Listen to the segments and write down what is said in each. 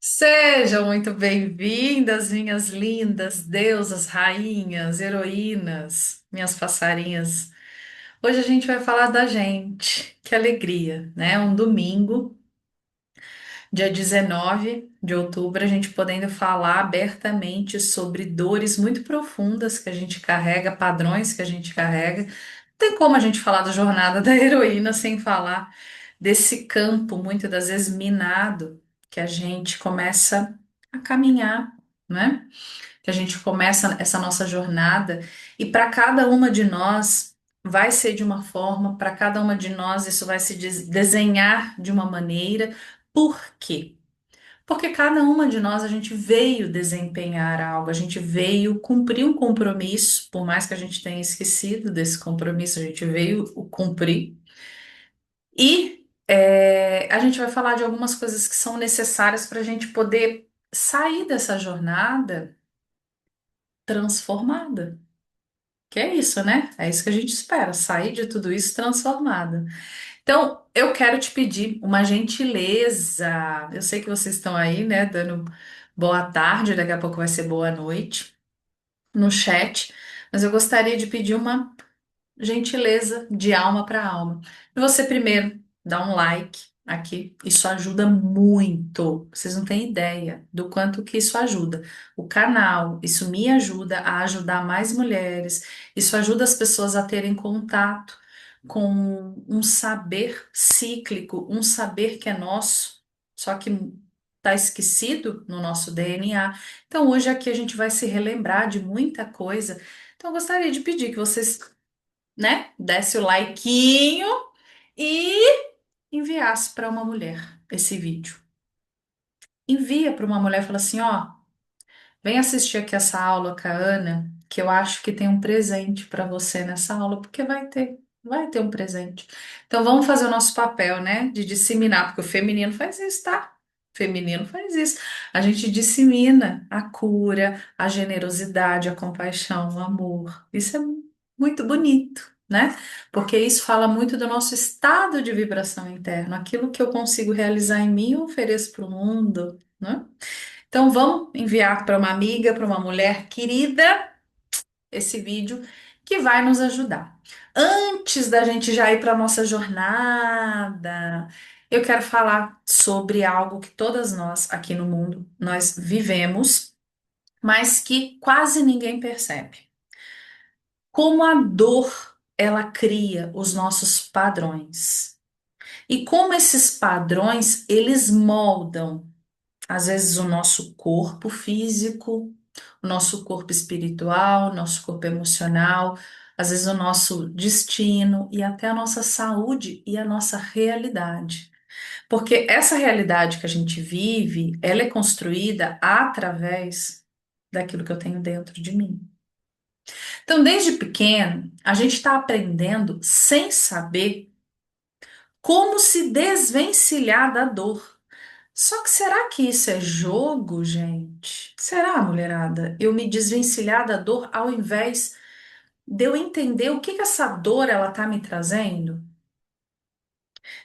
Sejam muito bem-vindas, minhas lindas deusas, rainhas, heroínas, minhas passarinhas. Hoje a gente vai falar da gente. Que alegria, né? Um domingo, dia 19 de outubro, a gente podendo falar abertamente sobre dores muito profundas que a gente carrega, padrões que a gente carrega. Não tem como a gente falar da jornada da heroína sem falar desse campo, muitas das vezes minado, que a gente começa a caminhar, né? Que a gente começa essa nossa jornada e para cada uma de nós vai ser de uma forma, para cada uma de nós isso vai se desenhar de uma maneira. Por quê? Porque cada uma de nós a gente veio desempenhar algo, a gente veio cumprir um compromisso, por mais que a gente tenha esquecido desse compromisso, a gente veio o cumprir. E a gente vai falar de algumas coisas que são necessárias para a gente poder sair dessa jornada transformada. Que é isso, né? É isso que a gente espera, sair de tudo isso transformada. Então, eu quero te pedir uma gentileza. Eu sei que vocês estão aí, né, dando boa tarde, daqui a pouco vai ser boa noite no chat, mas eu gostaria de pedir uma gentileza de alma para alma. E você primeiro dá um like aqui, isso ajuda muito. Vocês não têm ideia do quanto que isso ajuda. O canal, isso me ajuda a ajudar mais mulheres, isso ajuda as pessoas a terem contato com um saber cíclico, um saber que é nosso, só que está esquecido no nosso DNA. Então hoje aqui a gente vai se relembrar de muita coisa. Então eu gostaria de pedir que vocês, né, desse o likeinho e enviasse para uma mulher esse vídeo. Envia para uma mulher e fala assim, ó, vem assistir aqui essa aula com a Ana, que eu acho que tem um presente para você nessa aula, porque vai ter um presente. Então vamos fazer o nosso papel, né, de disseminar, porque o feminino faz isso, tá? O feminino faz isso. A gente dissemina a cura, a generosidade, a compaixão, o amor. Isso é muito bonito, né? Porque isso fala muito do nosso estado de vibração interno, aquilo que eu consigo realizar em mim, eu ofereço para o mundo, né? Então, vamos enviar para uma amiga, para uma mulher querida, esse vídeo que vai nos ajudar. Antes da gente já ir para a nossa jornada, eu quero falar sobre algo que todas nós aqui no mundo nós vivemos, mas que quase ninguém percebe. Como a dor ela cria os nossos padrões. E como esses padrões eles moldam às vezes o nosso corpo físico, o nosso corpo espiritual, o nosso corpo emocional, às vezes o nosso destino e até a nossa saúde e a nossa realidade. Porque essa realidade que a gente vive, ela é construída através daquilo que eu tenho dentro de mim. Então, desde pequeno, a gente está aprendendo sem saber como se desvencilhar da dor. Só que será que isso é jogo, gente? Será, mulherada? Eu me desvencilhar da dor ao invés de eu entender o que que essa dor ela tá me trazendo?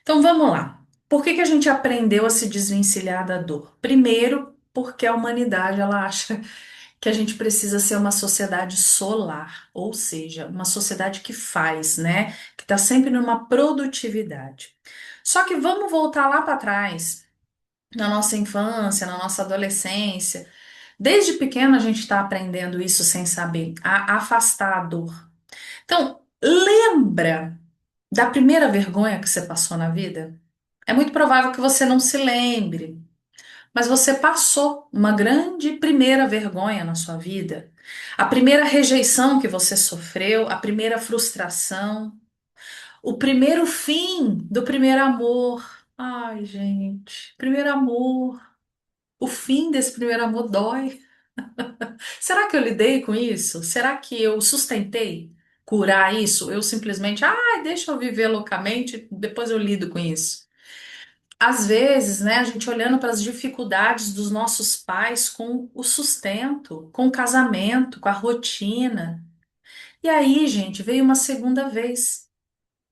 Então vamos lá. Por que que a gente aprendeu a se desvencilhar da dor? Primeiro, porque a humanidade ela acha que a gente precisa ser uma sociedade solar, ou seja, uma sociedade que faz, né? Que está sempre numa produtividade. Só que vamos voltar lá para trás na nossa infância, na nossa adolescência. Desde pequeno a gente está aprendendo isso sem saber, a afastar a dor. Então, lembra da primeira vergonha que você passou na vida? É muito provável que você não se lembre, mas você passou uma grande primeira vergonha na sua vida. A primeira rejeição que você sofreu, a primeira frustração, o primeiro fim do primeiro amor. Ai, gente, primeiro amor. O fim desse primeiro amor dói. Será que eu lidei com isso? Será que eu sustentei curar isso? Eu simplesmente, deixa eu viver loucamente, depois eu lido com isso. Às vezes, né, a gente olhando para as dificuldades dos nossos pais com o sustento, com o casamento, com a rotina. E aí, gente, veio uma segunda vez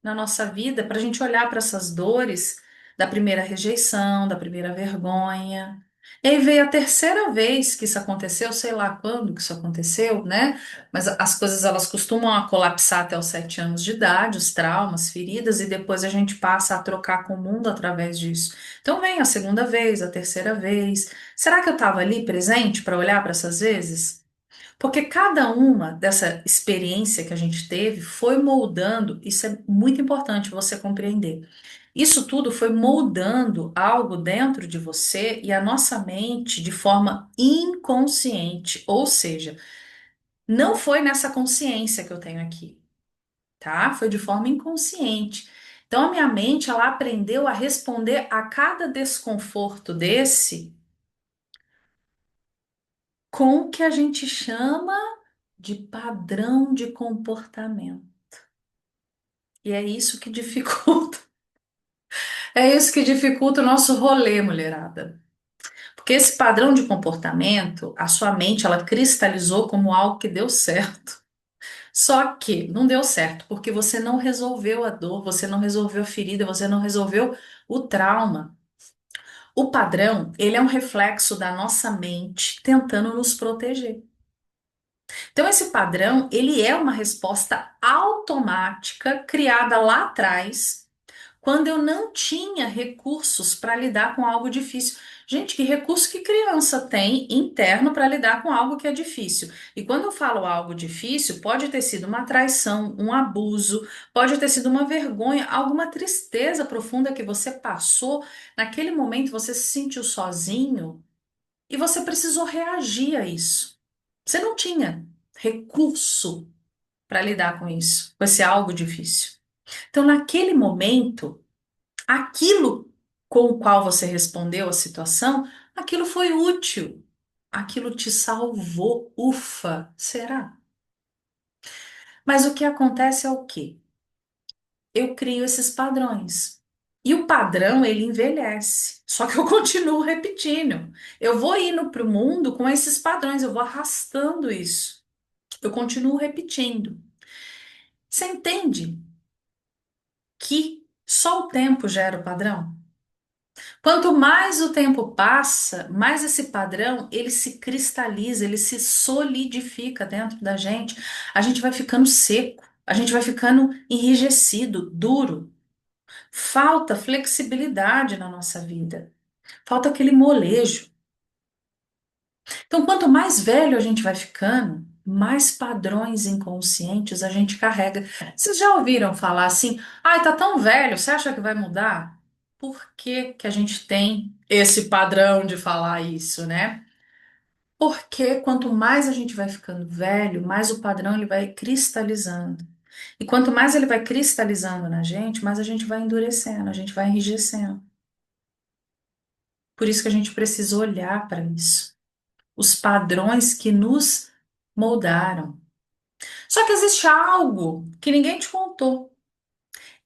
na nossa vida para a gente olhar para essas dores da primeira rejeição, da primeira vergonha. E aí veio a terceira vez que isso aconteceu, sei lá quando que isso aconteceu, né? Mas as coisas elas costumam a colapsar até os 7 anos de idade, os traumas, feridas, e depois a gente passa a trocar com o mundo através disso. Então vem a segunda vez, a terceira vez. Será que eu estava ali presente para olhar para essas vezes? Porque cada uma dessa experiência que a gente teve foi moldando, isso é muito importante você compreender. Isso tudo foi moldando algo dentro de você e a nossa mente de forma inconsciente, ou seja, não foi nessa consciência que eu tenho aqui, tá? Foi de forma inconsciente. Então a minha mente, ela aprendeu a responder a cada desconforto desse com o que a gente chama de padrão de comportamento. E é isso que dificulta, é isso que dificulta o nosso rolê, mulherada. Porque esse padrão de comportamento, a sua mente, ela cristalizou como algo que deu certo. Só que não deu certo, porque você não resolveu a dor, você não resolveu a ferida, você não resolveu o trauma. O padrão, ele é um reflexo da nossa mente tentando nos proteger. Então, esse padrão, ele é uma resposta automática criada lá atrás, quando eu não tinha recursos para lidar com algo difícil. Gente, que recurso que criança tem interno para lidar com algo que é difícil? E quando eu falo algo difícil, pode ter sido uma traição, um abuso, pode ter sido uma vergonha, alguma tristeza profunda que você passou. Naquele momento você se sentiu sozinho e você precisou reagir a isso. Você não tinha recurso para lidar com isso, com esse algo difícil. Então, naquele momento, aquilo com o qual você respondeu a situação, aquilo foi útil. Aquilo te salvou. Ufa, será? Mas o que acontece é o quê? Eu crio esses padrões. E o padrão, ele envelhece. Só que eu continuo repetindo. Eu vou indo para o mundo com esses padrões, eu vou arrastando isso. Eu continuo repetindo. Você entende que só o tempo gera o padrão? Quanto mais o tempo passa, mais esse padrão ele se cristaliza, ele se solidifica dentro da gente. A gente vai ficando seco, a gente vai ficando enrijecido, duro. Falta flexibilidade na nossa vida. Falta aquele molejo. Então, quanto mais velho a gente vai ficando, mais padrões inconscientes a gente carrega. Vocês já ouviram falar assim? Ai, tá tão velho, você acha que vai mudar? Por que que a gente tem esse padrão de falar isso, né? Porque quanto mais a gente vai ficando velho, mais o padrão ele vai cristalizando. E quanto mais ele vai cristalizando na gente, mais a gente vai endurecendo, a gente vai enrijecendo. Por isso que a gente precisa olhar para isso. Os padrões que nos moldaram. Só que existe algo que ninguém te contou.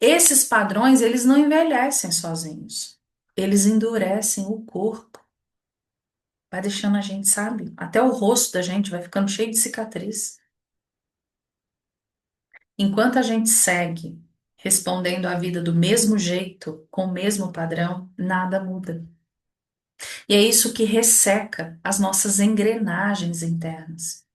Esses padrões, eles não envelhecem sozinhos. Eles endurecem o corpo. Vai deixando a gente, sabe? Até o rosto da gente vai ficando cheio de cicatriz. Enquanto a gente segue respondendo à vida do mesmo jeito, com o mesmo padrão, nada muda. E é isso que resseca as nossas engrenagens internas.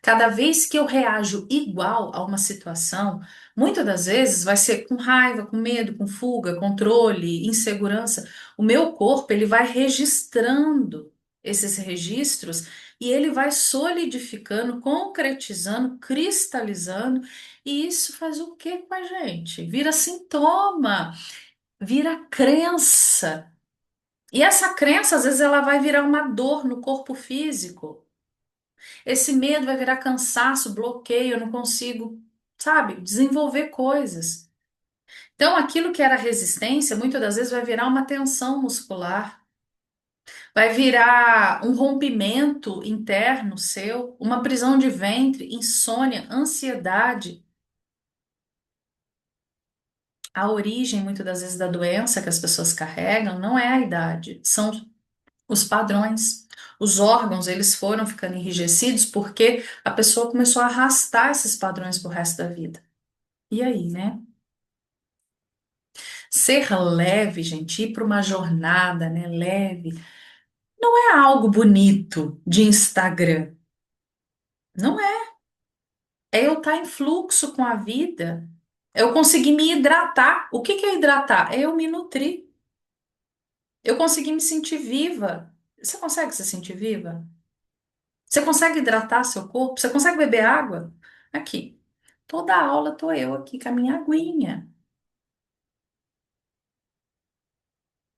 Cada vez que eu reajo igual a uma situação, muitas das vezes vai ser com raiva, com medo, com fuga, controle, insegurança. O meu corpo, ele vai registrando esses registros e ele vai solidificando, concretizando, cristalizando, e isso faz o que com a gente? Vira sintoma, vira crença. E essa crença, às vezes, ela vai virar uma dor no corpo físico. Esse medo vai virar cansaço, bloqueio, eu não consigo, sabe, desenvolver coisas. Então, aquilo que era resistência, muitas das vezes vai virar uma tensão muscular, vai virar um rompimento interno seu, uma prisão de ventre, insônia, ansiedade. A origem, muitas das vezes, da doença que as pessoas carregam não é a idade, são os padrões. Os órgãos, eles foram ficando enrijecidos porque a pessoa começou a arrastar esses padrões pro resto da vida. E aí, né? Ser leve, gente, ir para uma jornada, né, leve, É algo bonito de Instagram. Não é. É eu estar em fluxo com a vida. É eu conseguir me hidratar. O que que é hidratar? É eu me nutrir. Eu conseguir me sentir viva. Você consegue se sentir viva? Você consegue hidratar seu corpo? Você consegue beber água? Aqui. Toda aula tô eu aqui com a minha aguinha.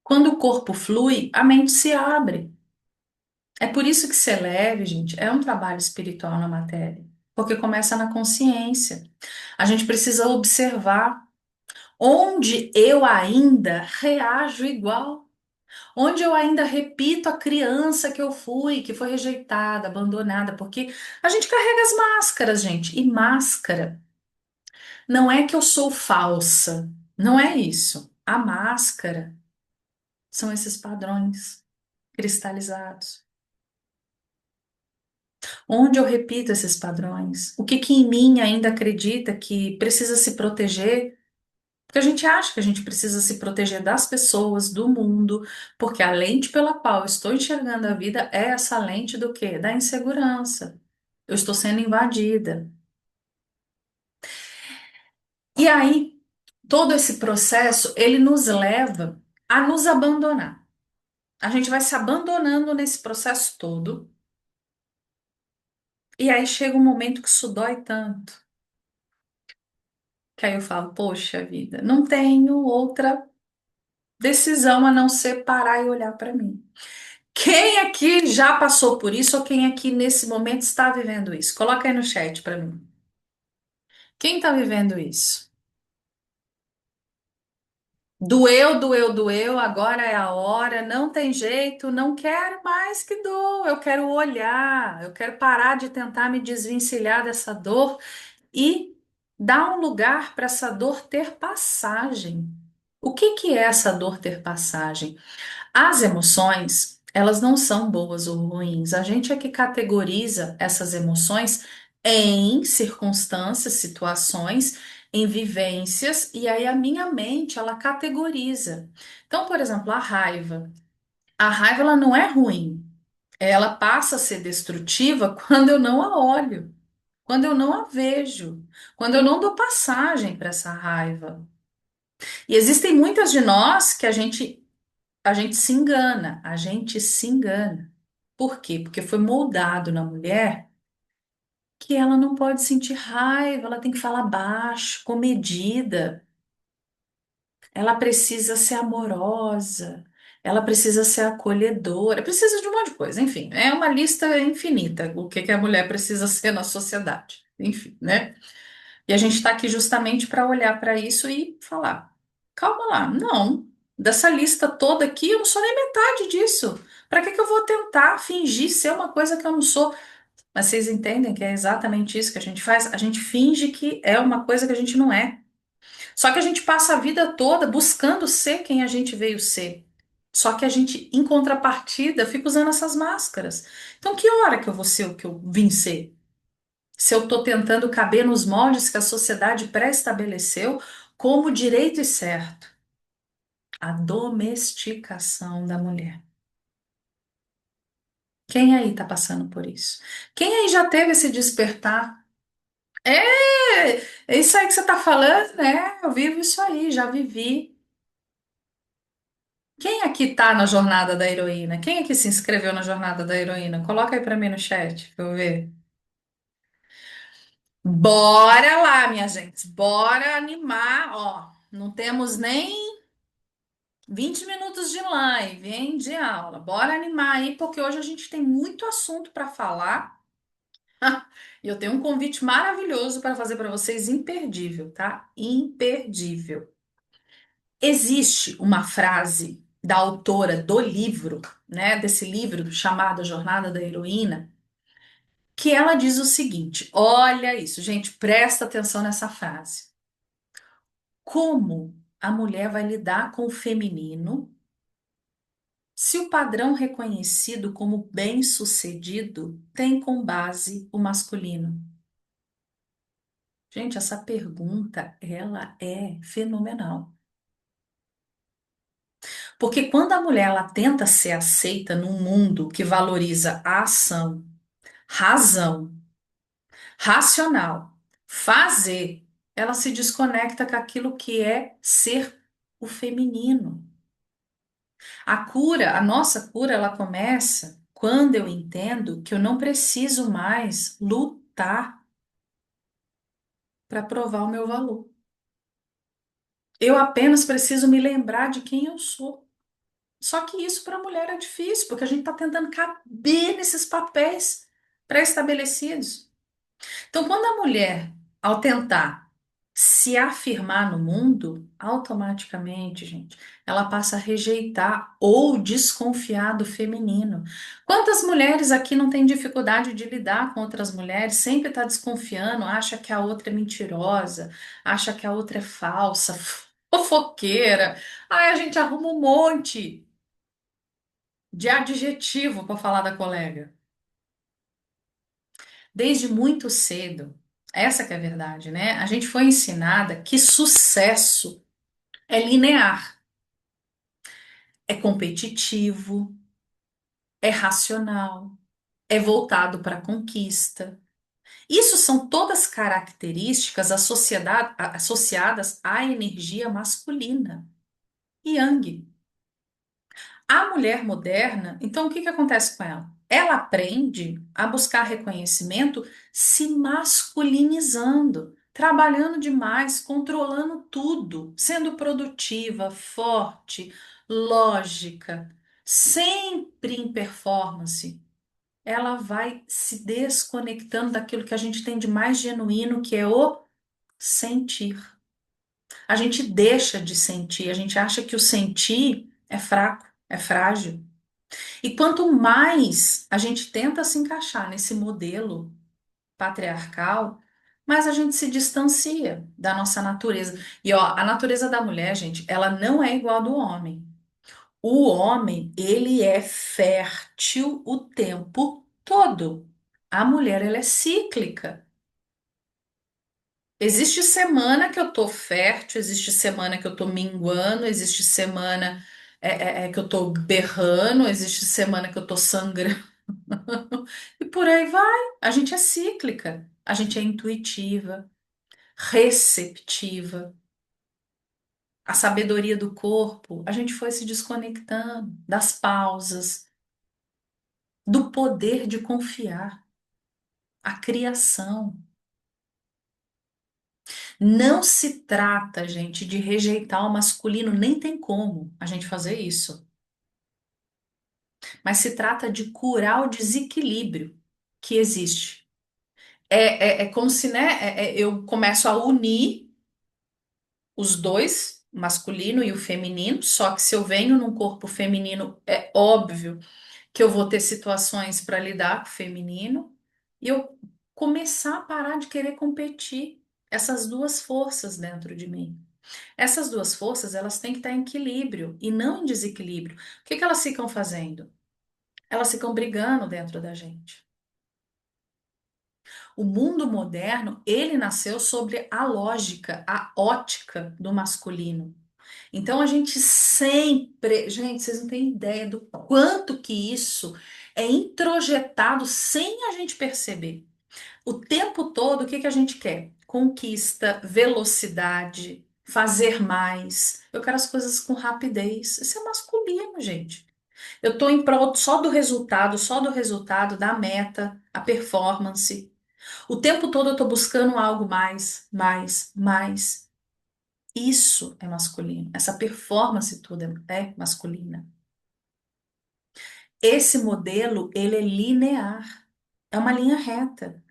Quando o corpo flui, a mente se abre. É por isso que ser leve, gente, é um trabalho espiritual na matéria, porque começa na consciência. A gente precisa observar onde eu ainda reajo igual, onde eu ainda repito a criança que eu fui, que foi rejeitada, abandonada, porque a gente carrega as máscaras, gente, e máscara não é que eu sou falsa, não é isso. A máscara são esses padrões cristalizados. Onde eu repito esses padrões? O que que em mim ainda acredita que precisa se proteger? Porque a gente acha que a gente precisa se proteger das pessoas, do mundo, porque a lente pela qual eu estou enxergando a vida é essa lente do quê? Da insegurança. Eu estou sendo invadida. E aí, todo esse processo, ele nos leva a nos abandonar. A gente vai se abandonando nesse processo todo, e aí chega um momento que isso dói tanto. Que aí eu falo, poxa vida, não tenho outra decisão a não ser parar e olhar para mim. Quem aqui já passou por isso ou quem aqui nesse momento está vivendo isso? Coloca aí no chat para mim. Quem está vivendo isso? Doeu, doeu, doeu, agora é a hora, não tem jeito, não quero mais que dor, eu quero olhar, eu quero parar de tentar me desvencilhar dessa dor e dar um lugar para essa dor ter passagem. O que que é essa dor ter passagem? As emoções, elas não são boas ou ruins. A gente é que categoriza essas emoções em circunstâncias, situações, em vivências, e aí a minha mente, ela categoriza. Então, por exemplo, a raiva. A raiva, ela não é ruim. Ela passa a ser destrutiva quando eu não a olho, quando eu não a vejo, quando eu não dou passagem para essa raiva. E existem muitas de nós que a gente se engana, a gente se engana. Por quê? Porque foi moldado na mulher que ela não pode sentir raiva, ela tem que falar baixo, comedida, ela precisa ser amorosa, ela precisa ser acolhedora, precisa de um monte de coisa. Enfim, é uma lista infinita o que que a mulher precisa ser na sociedade. Enfim, né? E a gente está aqui justamente para olhar para isso e falar: calma lá, não. Dessa lista toda aqui, eu não sou nem metade disso. Para que que eu vou tentar fingir ser uma coisa que eu não sou? Mas vocês entendem que é exatamente isso que a gente faz? A gente finge que é uma coisa que a gente não é. Só que a gente passa a vida toda buscando ser quem a gente veio ser. Só que a gente, em contrapartida, fica usando essas máscaras. Então, que hora que eu vou ser o que eu vim ser? Se eu estou tentando caber nos moldes que a sociedade pré-estabeleceu como direito e certo. A domesticação da mulher. Quem aí está passando por isso? Quem aí já teve esse despertar? É isso aí que você está falando, né? Eu vivo isso aí, já vivi. Quem aqui está na jornada da heroína? Quem aqui se inscreveu na jornada da heroína? Coloca aí para mim no chat, pra eu ver. Bora lá, minha gente. Bora animar, ó. Não temos nem 20 minutos de live, hein, de aula. Bora animar aí, porque hoje a gente tem muito assunto para falar. E eu tenho um convite maravilhoso para fazer para vocês, imperdível, tá? Imperdível. Existe uma frase da autora do livro, né, desse livro chamado A Jornada da Heroína, que ela diz o seguinte: olha isso, gente, presta atenção nessa frase. Como a mulher vai lidar com o feminino se o padrão reconhecido como bem-sucedido tem como base o masculino? Gente, essa pergunta, ela é fenomenal. Porque quando a mulher ela tenta ser aceita num mundo que valoriza a ação, razão, racional, fazer, ela se desconecta com aquilo que é ser o feminino. A cura, a nossa cura, ela começa quando eu entendo que eu não preciso mais lutar para provar o meu valor. Eu apenas preciso me lembrar de quem eu sou. Só que isso para a mulher é difícil, porque a gente está tentando caber nesses papéis pré-estabelecidos. Então, quando a mulher, ao tentar se afirmar no mundo, automaticamente, gente, ela passa a rejeitar ou desconfiar do feminino. Quantas mulheres aqui não têm dificuldade de lidar com outras mulheres, sempre está desconfiando, acha que a outra é mentirosa, acha que a outra é falsa, fofoqueira. Aí a gente arruma um monte de adjetivo para falar da colega. Desde muito cedo, essa que é a verdade, né? A gente foi ensinada que sucesso é linear, é competitivo, é racional, é voltado para a conquista. Isso são todas características associadas à energia masculina, Yang. A mulher moderna, então o que que acontece com ela? Ela aprende a buscar reconhecimento se masculinizando, trabalhando demais, controlando tudo, sendo produtiva, forte, lógica, sempre em performance. Ela vai se desconectando daquilo que a gente tem de mais genuíno, que é o sentir. A gente deixa de sentir, a gente acha que o sentir é fraco, é frágil. E quanto mais a gente tenta se encaixar nesse modelo patriarcal, mais a gente se distancia da nossa natureza. E ó, a natureza da mulher, gente, ela não é igual à do homem. O homem, ele é fértil o tempo todo. A mulher, ela é cíclica. Existe semana que eu tô fértil, existe semana que eu tô minguando, existe semana que eu tô berrando, existe semana que eu tô sangrando. E por aí vai. A gente é cíclica, a gente é intuitiva, receptiva. A sabedoria do corpo, a gente foi se desconectando das pausas, do poder de confiar, a criação. Não se trata, gente, de rejeitar o masculino, nem tem como a gente fazer isso. Mas se trata de curar o desequilíbrio que existe. É como se, né, eu começo a unir os dois, o masculino e o feminino, só que se eu venho num corpo feminino, é óbvio que eu vou ter situações para lidar com o feminino e eu começar a parar de querer competir essas duas forças dentro de mim. Essas duas forças, elas têm que estar em equilíbrio e não em desequilíbrio. O que que elas ficam fazendo? Elas ficam brigando dentro da gente. O mundo moderno, ele nasceu sobre a lógica, a ótica do masculino. Então a gente sempre, gente, vocês não têm ideia do quanto que isso é introjetado sem a gente perceber. O tempo todo, o que que a gente quer? Conquista, velocidade, fazer mais. Eu quero as coisas com rapidez. Isso é masculino, gente. Eu estou em prol só do resultado, da meta, a performance. O tempo todo eu estou buscando algo mais, mais, mais. Isso é masculino. Essa performance toda é masculina. Esse modelo, ele é linear. É uma linha reta.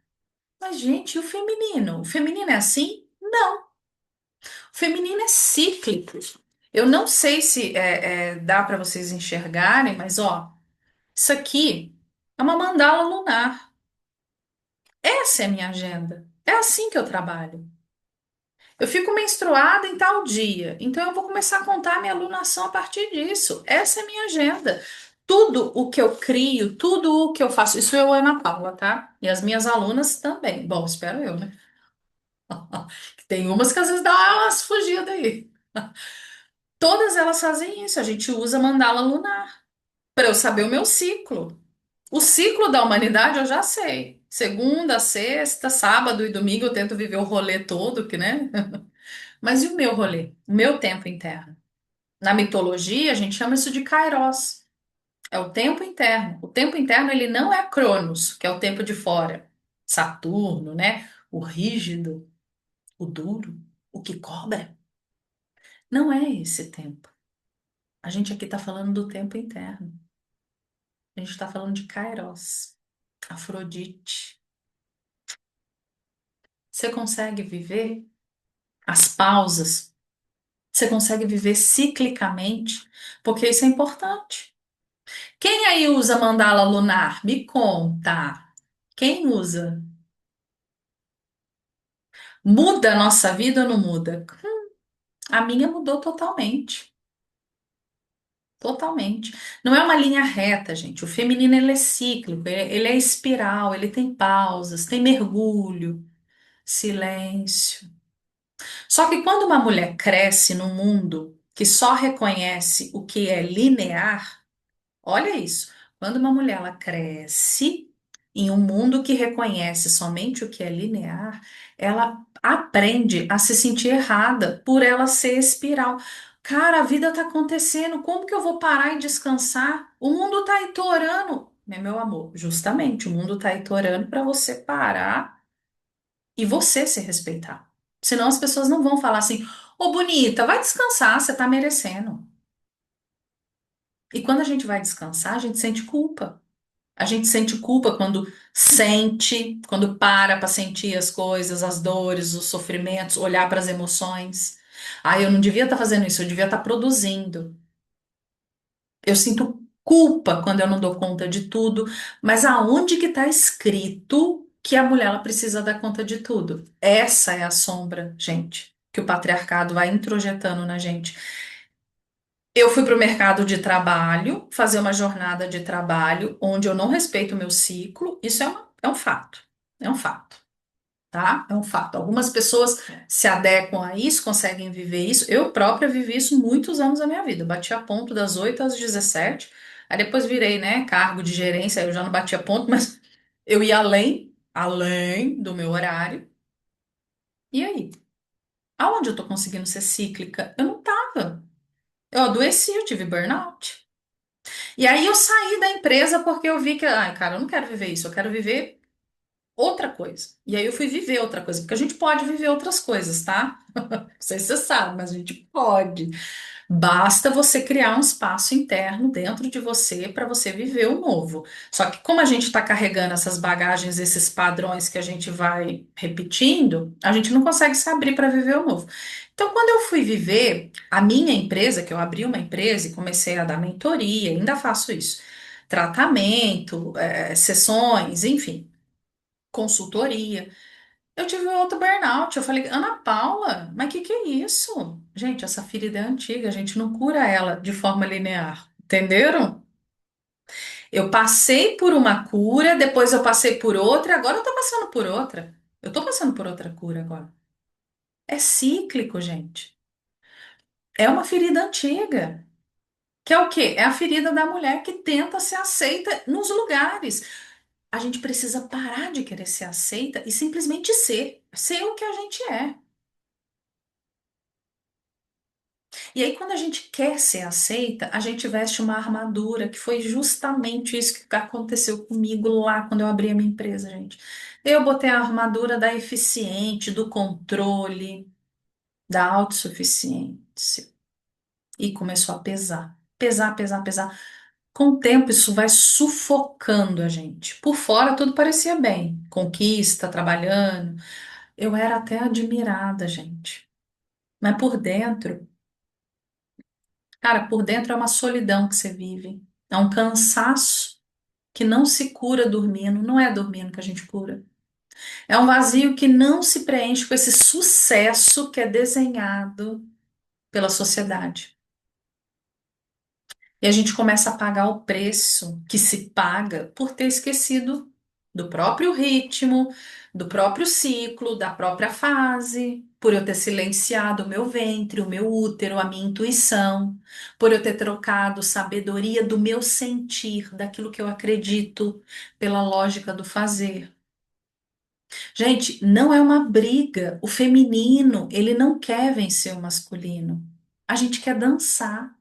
Mas, gente, e o feminino? O feminino é assim? Não. O feminino é cíclico. Eu não sei se dá para vocês enxergarem, mas ó, isso aqui é uma mandala lunar. Essa é a minha agenda. É assim que eu trabalho. Eu fico menstruada em tal dia, então eu vou começar a contar a minha alunação a partir disso. Essa é a minha agenda. Tudo o que eu crio, tudo o que eu faço, isso eu, Ana Paula, tá? E as minhas alunas também. Bom, espero eu, né? Tem umas que às vezes dá umas fugidas aí. Todas elas fazem isso. A gente usa mandala lunar para eu saber o meu ciclo. O ciclo da humanidade eu já sei. Segunda, sexta, sábado e domingo eu tento viver o rolê todo, que, né? Mas e o meu rolê? O meu tempo interno? Na mitologia, a gente chama isso de kairos. É o tempo interno. O tempo interno, ele não é Cronos, que é o tempo de fora. Saturno, né? O rígido, o duro, o que cobra. Não é esse tempo. A gente aqui está falando do tempo interno. A gente está falando de Kairos, Afrodite. Você consegue viver as pausas? Você consegue viver ciclicamente? Porque isso é importante. Quem aí usa mandala lunar? Me conta. Quem usa? Muda a nossa vida ou não muda? A minha mudou totalmente. Totalmente. Não é uma linha reta, gente. O feminino ele é cíclico, ele é espiral, ele tem pausas, tem mergulho, silêncio. Só que quando uma mulher cresce num mundo que só reconhece o que é linear, olha isso. Quando uma mulher ela cresce em um mundo que reconhece somente o que é linear, ela aprende a se sentir errada por ela ser espiral. Cara, a vida tá acontecendo, como que eu vou parar e descansar? O mundo tá aí torando. Meu amor, justamente, o mundo tá aí torando para você parar e você se respeitar. Senão as pessoas não vão falar assim: ô bonita, vai descansar, você tá merecendo. E quando a gente vai descansar, a gente sente culpa. A gente sente culpa quando sente, quando para sentir as coisas, as dores, os sofrimentos, olhar para as emoções. Ah, eu não devia estar fazendo isso, eu devia estar produzindo. Eu sinto culpa quando eu não dou conta de tudo, mas aonde que está escrito que a mulher ela precisa dar conta de tudo? Essa é a sombra, gente, que o patriarcado vai introjetando na gente. Eu fui para o mercado de trabalho, fazer uma jornada de trabalho onde eu não respeito o meu ciclo. Isso é um fato. É um fato, tá? É um fato. Algumas pessoas se adequam a isso, conseguem viver isso. Eu própria vivi isso muitos anos da minha vida. Batia ponto das 8 às 17. Aí depois virei, né, cargo de gerência, aí eu já não batia ponto, mas eu ia além do meu horário. E aí? Aonde eu tô conseguindo ser cíclica? Eu não tava. Eu adoeci, eu tive burnout. E aí eu saí da empresa porque eu vi que, ai, cara, eu não quero viver isso, eu quero viver outra coisa. E aí eu fui viver outra coisa, porque a gente pode viver outras coisas, tá? Não sei se você sabe, mas a gente pode. Basta você criar um espaço interno dentro de você para você viver o novo. Só que como a gente está carregando essas bagagens, esses padrões que a gente vai repetindo, a gente não consegue se abrir para viver o novo. Então, quando eu fui viver a minha empresa, que eu abri uma empresa e comecei a dar mentoria, ainda faço isso, tratamento, sessões, enfim, consultoria. Eu tive um outro burnout. Eu falei, Ana Paula, mas que é isso? Gente, essa ferida é antiga, a gente não cura ela de forma linear. Entenderam? Eu passei por uma cura, depois eu passei por outra, agora eu tô passando por outra. Eu tô passando por outra cura agora. É cíclico, gente. É uma ferida antiga. Que é o quê? É a ferida da mulher que tenta ser aceita nos lugares. A gente precisa parar de querer ser aceita e simplesmente ser o que a gente é. E aí, quando a gente quer ser aceita, a gente veste uma armadura, que foi justamente isso que aconteceu comigo lá quando eu abri a minha empresa, gente. Eu botei a armadura da eficiente, do controle, da autossuficiência. E começou a pesar. Pesar, pesar, pesar. Com o tempo, isso vai sufocando a gente. Por fora, tudo parecia bem. Conquista, trabalhando. Eu era até admirada, gente. Mas por dentro. Cara, por dentro é uma solidão que você vive. É um cansaço que não se cura dormindo. Não é dormindo que a gente cura. É um vazio que não se preenche com esse sucesso que é desenhado pela sociedade. E a gente começa a pagar o preço que se paga por ter esquecido do próprio ritmo, do próprio ciclo, da própria fase. por eu ter silenciado o meu ventre, o meu útero, a minha intuição, por eu ter trocado sabedoria do meu sentir, daquilo que eu acredito, pela lógica do fazer. Gente, não é uma briga. O feminino, ele não quer vencer o masculino. A gente quer dançar.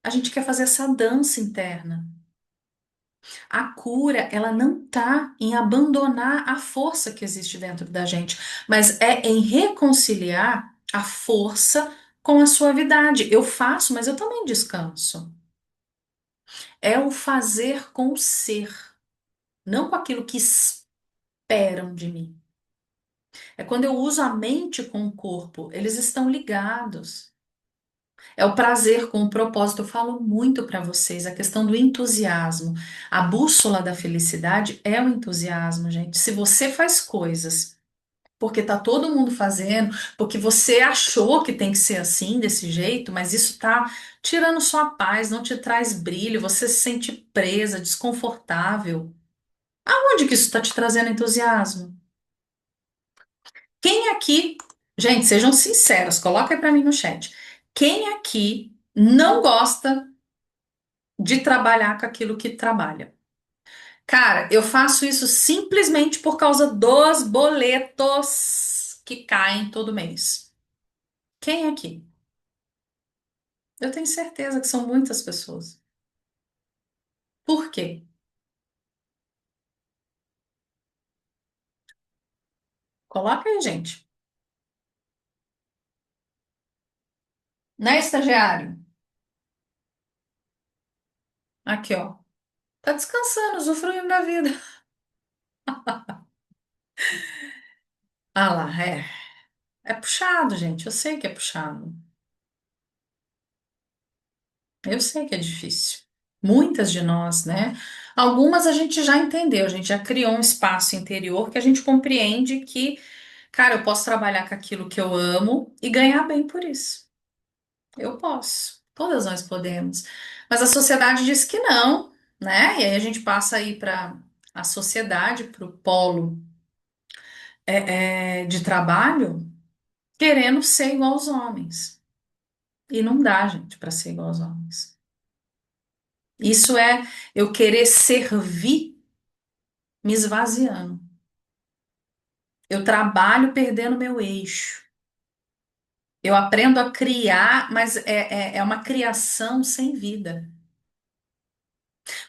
A gente quer fazer essa dança interna. A cura, ela não tá em abandonar a força que existe dentro da gente, mas é em reconciliar a força com a suavidade. Eu faço, mas eu também descanso. É o fazer com o ser, não com aquilo que esperam de mim. É quando eu uso a mente com o corpo, eles estão ligados. É o prazer com o propósito. Eu falo muito para vocês a questão do entusiasmo. A bússola da felicidade é o entusiasmo, gente. Se você faz coisas porque tá todo mundo fazendo, porque você achou que tem que ser assim, desse jeito, mas isso tá tirando sua paz, não te traz brilho, você se sente presa, desconfortável. Aonde que isso está te trazendo entusiasmo? Quem aqui, gente, sejam sinceros, coloca aí para mim no chat. Quem aqui não gosta de trabalhar com aquilo que trabalha? Cara, eu faço isso simplesmente por causa dos boletos que caem todo mês. Quem aqui? Eu tenho certeza que são muitas pessoas. Por quê? Coloca aí, gente. Né, estagiário? Aqui, ó. Tá descansando, usufruindo da vida. Ah lá, é. É puxado, gente. Eu sei que é puxado. Eu sei que é difícil. Muitas de nós, né? Algumas a gente já entendeu, a gente já criou um espaço interior que a gente compreende que, cara, eu posso trabalhar com aquilo que eu amo e ganhar bem por isso. Eu posso. Todas nós podemos. Mas a sociedade diz que não, né? E aí a gente passa aí para a sociedade, para o polo de trabalho, querendo ser igual aos homens. E não dá, gente, para ser igual aos homens. Isso é eu querer servir me esvaziando. Eu trabalho perdendo meu eixo. Eu aprendo a criar, mas é uma criação sem vida.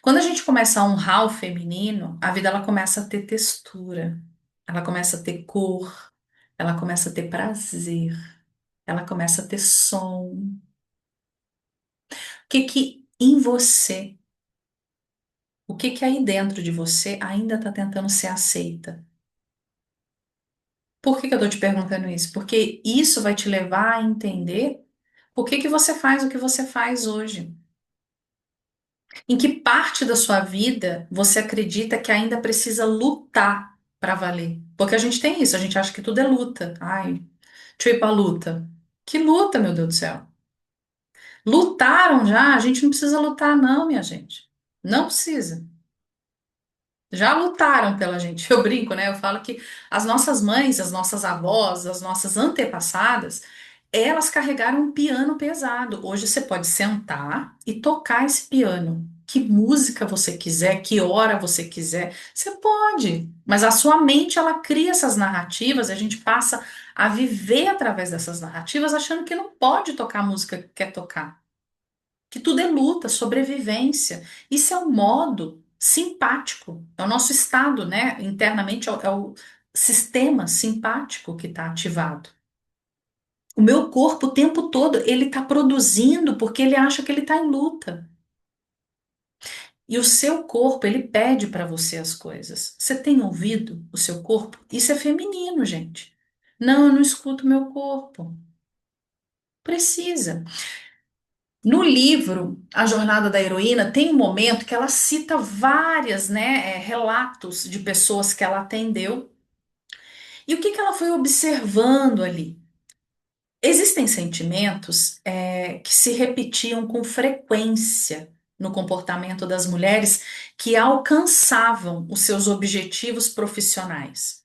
Quando a gente começa a honrar o feminino, a vida ela começa a ter textura, ela começa a ter cor, ela começa a ter prazer, ela começa a ter som. Que em você, o que aí dentro de você ainda está tentando ser aceita? Por que eu tô te perguntando isso? Porque isso vai te levar a entender por que você faz o que você faz hoje. Em que parte da sua vida você acredita que ainda precisa lutar para valer? Porque a gente tem isso, a gente acha que tudo é luta. Ai, tipo a luta. Que luta, meu Deus do céu. Lutaram já? A gente não precisa lutar, não, minha gente. Não precisa. Já lutaram pela gente. Eu brinco, né? Eu falo que as nossas mães, as nossas avós, as nossas antepassadas, elas carregaram um piano pesado. Hoje você pode sentar e tocar esse piano. Que música você quiser, que hora você quiser, você pode. Mas a sua mente, ela cria essas narrativas, e a gente passa a viver através dessas narrativas, achando que não pode tocar a música que quer tocar, que tudo é luta, sobrevivência. Isso é um modo simpático, é o nosso estado, né? Internamente é o sistema simpático que está ativado. O meu corpo o tempo todo ele está produzindo porque ele acha que ele está em luta. E o seu corpo ele pede para você as coisas. Você tem ouvido o seu corpo? Isso é feminino, gente. Não, eu não escuto o meu corpo. Precisa. No livro A Jornada da Heroína, tem um momento que ela cita várias, né, relatos de pessoas que ela atendeu e o que que ela foi observando ali. Existem sentimentos, que se repetiam com frequência no comportamento das mulheres que alcançavam os seus objetivos profissionais.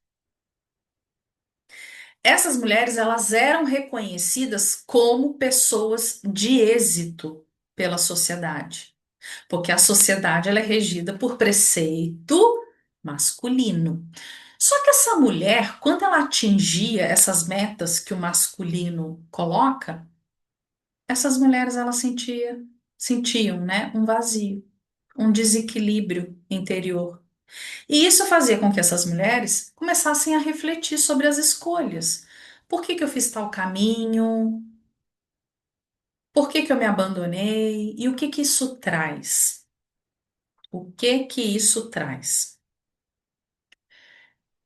essas mulheres elas eram reconhecidas como pessoas de êxito pela sociedade, porque a sociedade ela é regida por preceito masculino. Só que essa mulher, quando ela atingia essas metas que o masculino coloca, essas mulheres elas sentiam, né, um vazio, um desequilíbrio interior. E isso fazia com que essas mulheres começassem a refletir sobre as escolhas. Por que que eu fiz tal caminho? Por que que eu me abandonei? E o que que isso traz? O que que isso traz?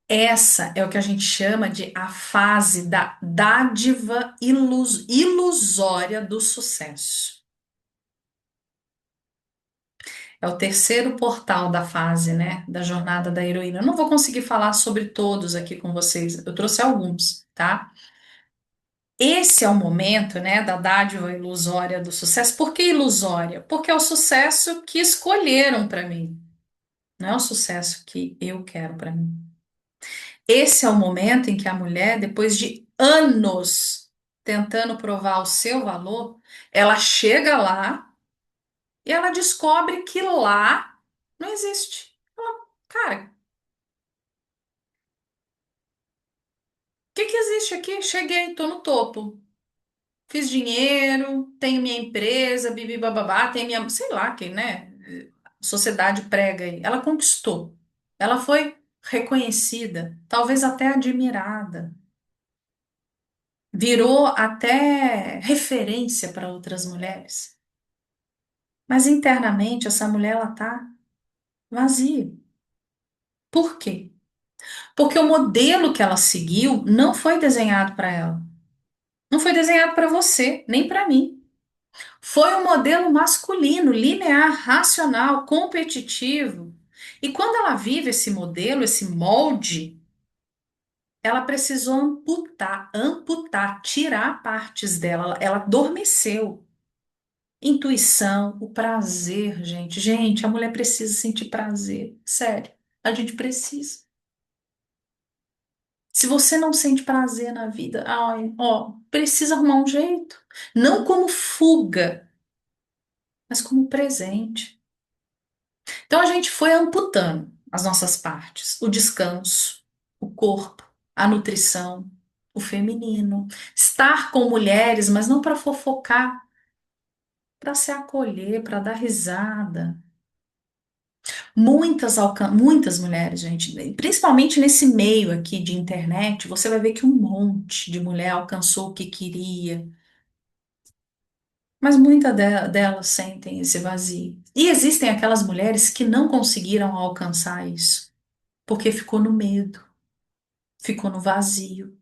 Essa é o que a gente chama de a fase da dádiva ilusória do sucesso. É o terceiro portal da fase, né, da jornada da heroína. Eu não vou conseguir falar sobre todos aqui com vocês, eu trouxe alguns, tá? Esse é o momento, né, da dádiva ilusória do sucesso. Por que ilusória? Porque é o sucesso que escolheram para mim, não é o sucesso que eu quero para mim. Esse é o momento em que a mulher, depois de anos tentando provar o seu valor, ela chega lá e ela descobre que lá não existe. Cara, o que que existe aqui? Cheguei, tô no topo. Fiz dinheiro, tenho minha empresa, bibi bababá, tenho minha, sei lá, que, né? Sociedade prega aí. Ela conquistou. Ela foi reconhecida, talvez até admirada. Virou até referência para outras mulheres. Mas internamente essa mulher ela tá vazia. Por quê? Porque o modelo que ela seguiu não foi desenhado para ela. Não foi desenhado para você, nem para mim. Foi um modelo masculino, linear, racional, competitivo. E quando ela vive esse modelo, esse molde, ela precisou amputar, tirar partes dela. Ela adormeceu. Intuição, o prazer, gente. Gente, a mulher precisa sentir prazer. Sério, a gente precisa. Se você não sente prazer na vida, ai, ó, precisa arrumar um jeito. Não como fuga, mas como presente. Então a gente foi amputando as nossas partes, o descanso, o corpo, a nutrição, o feminino, estar com mulheres, mas não para fofocar, para se acolher, para dar risada. Muitas mulheres, gente, principalmente nesse meio aqui de internet, você vai ver que um monte de mulher alcançou o que queria, mas delas sentem esse vazio. E existem aquelas mulheres que não conseguiram alcançar isso, porque ficou no medo, ficou no vazio,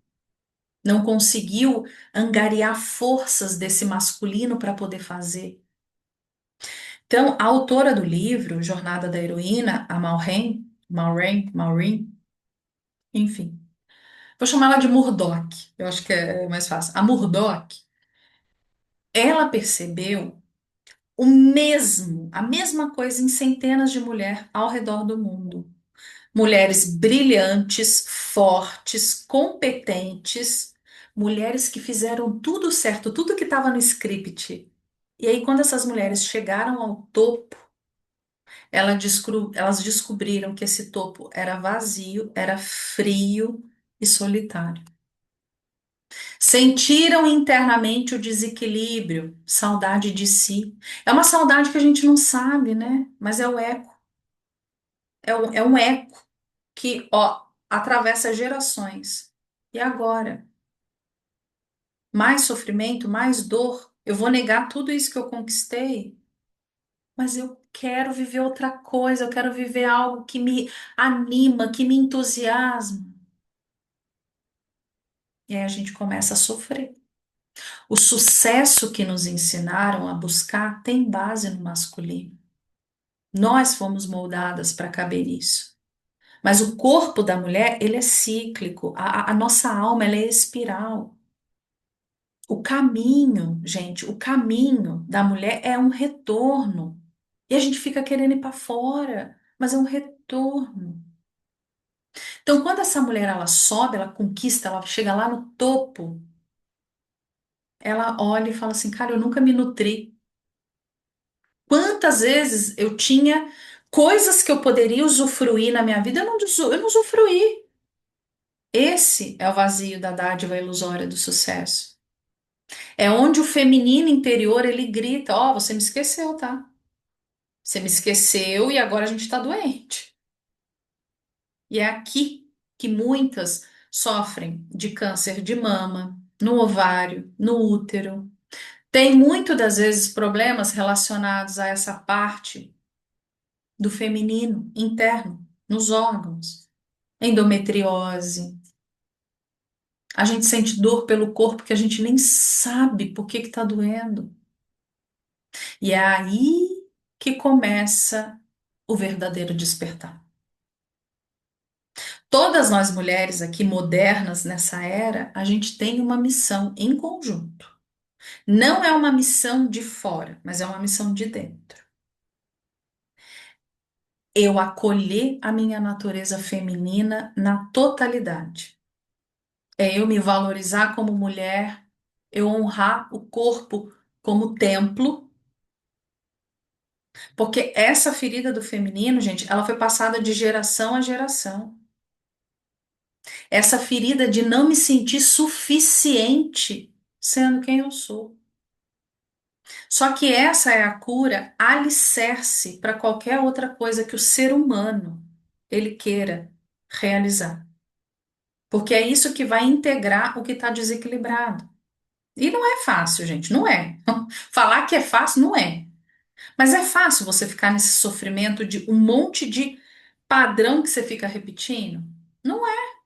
não conseguiu angariar forças desse masculino para poder fazer. Então, a autora do livro, Jornada da Heroína, a Maureen, enfim. Vou chamar ela de Murdoch, eu acho que é mais fácil. A Murdoch, ela percebeu a mesma coisa em centenas de mulheres ao redor do mundo. Mulheres brilhantes, fortes, competentes, mulheres que fizeram tudo certo, tudo que estava no script. E aí, quando essas mulheres chegaram ao topo, elas descobriram que esse topo era vazio, era frio e solitário. Sentiram internamente o desequilíbrio, saudade de si. É uma saudade que a gente não sabe, né? Mas é o eco. É um eco que, ó, atravessa gerações. E agora? Mais sofrimento, mais dor. Eu vou negar tudo isso que eu conquistei, mas eu quero viver outra coisa. Eu quero viver algo que me anima, que me entusiasma. E aí a gente começa a sofrer. O sucesso que nos ensinaram a buscar tem base no masculino. Nós fomos moldadas para caber nisso. Mas o corpo da mulher, ele é cíclico. A nossa alma, ela é espiral. O caminho, gente, o caminho da mulher é um retorno. E a gente fica querendo ir para fora, mas é um retorno. Então, quando essa mulher ela sobe, ela conquista, ela chega lá no topo, ela olha e fala assim: cara, eu nunca me nutri. Quantas vezes eu tinha coisas que eu poderia usufruir na minha vida, eu não usufruí. Esse é o vazio da dádiva ilusória do sucesso. É onde o feminino interior ele grita: ó, você me esqueceu, tá? Você me esqueceu e agora a gente tá doente. E é aqui que muitas sofrem de câncer de mama, no ovário, no útero. Tem muito das vezes problemas relacionados a essa parte do feminino interno, nos órgãos. Endometriose. A gente sente dor pelo corpo que a gente nem sabe por que que tá doendo. E é aí que começa o verdadeiro despertar. Todas nós mulheres aqui modernas nessa era, a gente tem uma missão em conjunto. Não é uma missão de fora, mas é uma missão de dentro. Eu acolher a minha natureza feminina na totalidade. É eu me valorizar como mulher, eu honrar o corpo como templo, porque essa ferida do feminino, gente, ela foi passada de geração a geração. Essa ferida de não me sentir suficiente sendo quem eu sou. Só que essa é a cura alicerce para qualquer outra coisa que o ser humano ele queira realizar. Porque é isso que vai integrar o que está desequilibrado. E não é fácil, gente, não é. Falar que é fácil, não é. Mas é fácil você ficar nesse sofrimento de um monte de padrão que você fica repetindo? Não é.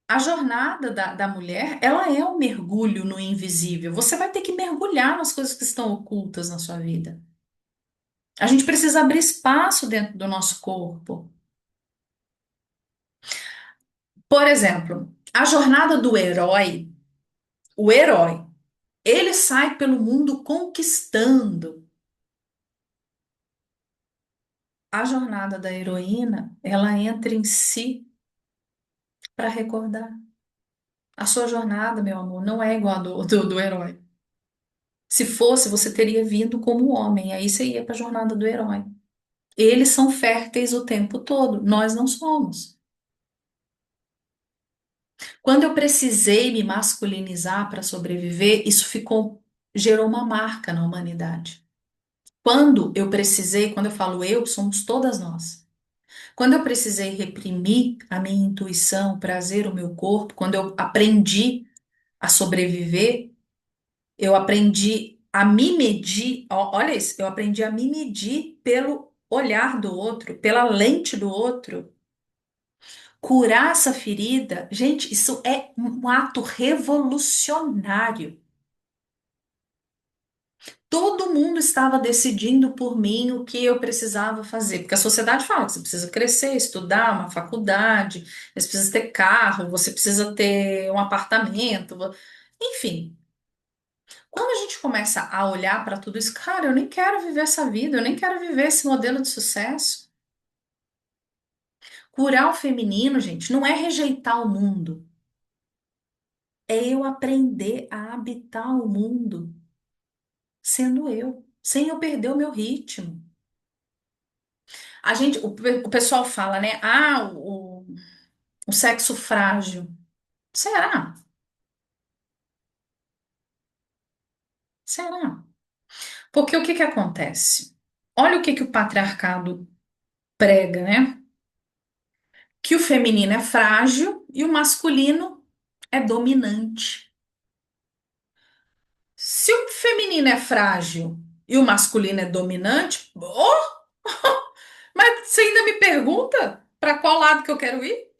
A jornada da mulher, ela é um mergulho no invisível. Você vai ter que mergulhar nas coisas que estão ocultas na sua vida. A gente precisa abrir espaço dentro do nosso corpo. Por exemplo, a jornada do herói, o herói, ele sai pelo mundo conquistando. A jornada da heroína, ela entra em si para recordar. A sua jornada, meu amor, não é igual a do herói. Se fosse, você teria vindo como homem, aí você ia para a jornada do herói. Eles são férteis o tempo todo, nós não somos. Quando eu precisei me masculinizar para sobreviver, gerou uma marca na humanidade. Quando eu falo eu, somos todas nós. Quando eu precisei reprimir a minha intuição, o prazer, o meu corpo, quando eu aprendi a sobreviver, eu aprendi a me medir, olha isso, eu aprendi a me medir pelo olhar do outro, pela lente do outro. Curar essa ferida, gente, isso é um ato revolucionário. Todo mundo estava decidindo por mim o que eu precisava fazer, porque a sociedade fala que você precisa crescer, estudar, uma faculdade, você precisa ter carro, você precisa ter um apartamento, enfim. Quando a gente começa a olhar para tudo isso, cara, eu nem quero viver essa vida, eu nem quero viver esse modelo de sucesso. Curar o feminino, gente, não é rejeitar o mundo, é eu aprender a habitar o mundo sendo eu, sem eu perder o meu ritmo. O pessoal fala, né? Ah, o sexo frágil. Será? Será? Porque o que que acontece? Olha o que que o patriarcado prega, né? Que o feminino é frágil e o masculino é dominante. Se o feminino é frágil e o masculino é dominante, oh, mas você ainda me pergunta para qual lado que eu quero ir?